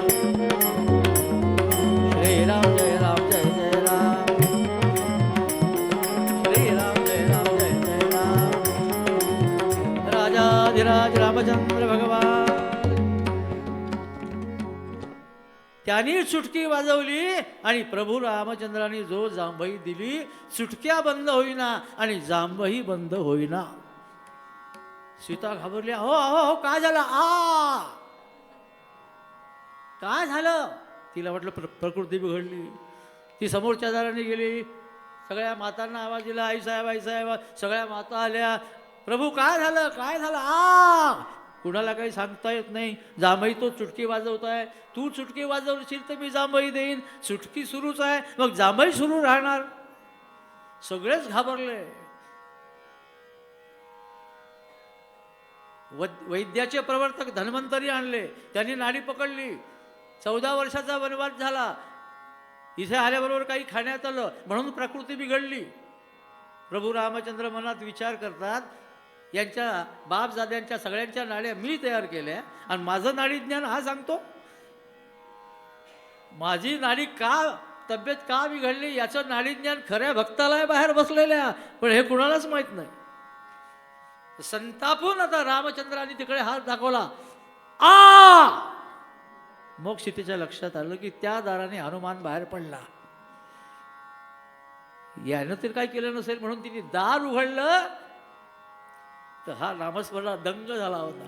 श्रीराम जय राम जय जय राम, श्रीराम जय राम जय जय राम. राजाधिराज रामचंद्र भगवान त्यांनी चुटकी वाजवली आणि प्रभू रामचंद्राने जो जांभई दिली, चुटक्या बंद होईना आणि जांभई बंद होईना. सीता घाबरली, हो हो हो, काय झालं, काय झालं. तिला वाटलं प्रकृती बिघडली. ती समोरच्या दाराने गेली, सगळ्या मातांना आवाज दिला, आईसाहेब आईसाहेब. सगळ्या माता आल्या, प्रभू काय झालं काय झालं. कुणाला काही सांगता येत नाही. जांभई तो चुटकी वाजवताय, तू चुटकी वाजवशील तर मी जांभई देईन. चुटकी सुरूच आहे, मग जांभई सुरू राहणार. सगळेच घाबरले. वैद्याचे प्रवर्तक धन्वंतरी आणले, त्यांनी नाडी पकडली. 14 वर्षाचा वनवास झाला. इथे आल्याबरोबर काही खाण्यात आलं म्हणून प्रकृती बिघडली. प्रभू रामचंद्र मनात विचार करतात, यांच्या बापजाद्यांच्या सगळ्यांच्या नाड्या मी तयार केल्या आणि माझं नाडी ज्ञान हा सांगतो. माझी नाडी का तब्येत का बिघडली याचं नाडी ज्ञान खऱ्या भक्ताला बाहेर बसलेल्या, पण हे कुणालाच माहित नाही. संतापून आता रामचंद्राने तिकडे हात दाखवला. मग सीतेच्या लक्षात आलं की त्या दाराने हनुमान बाहेर पडला. यानं तरी काय केलं नसेल म्हणून तिने दार उघडलं तर हा नामस्मरणाला दंग झाला होता.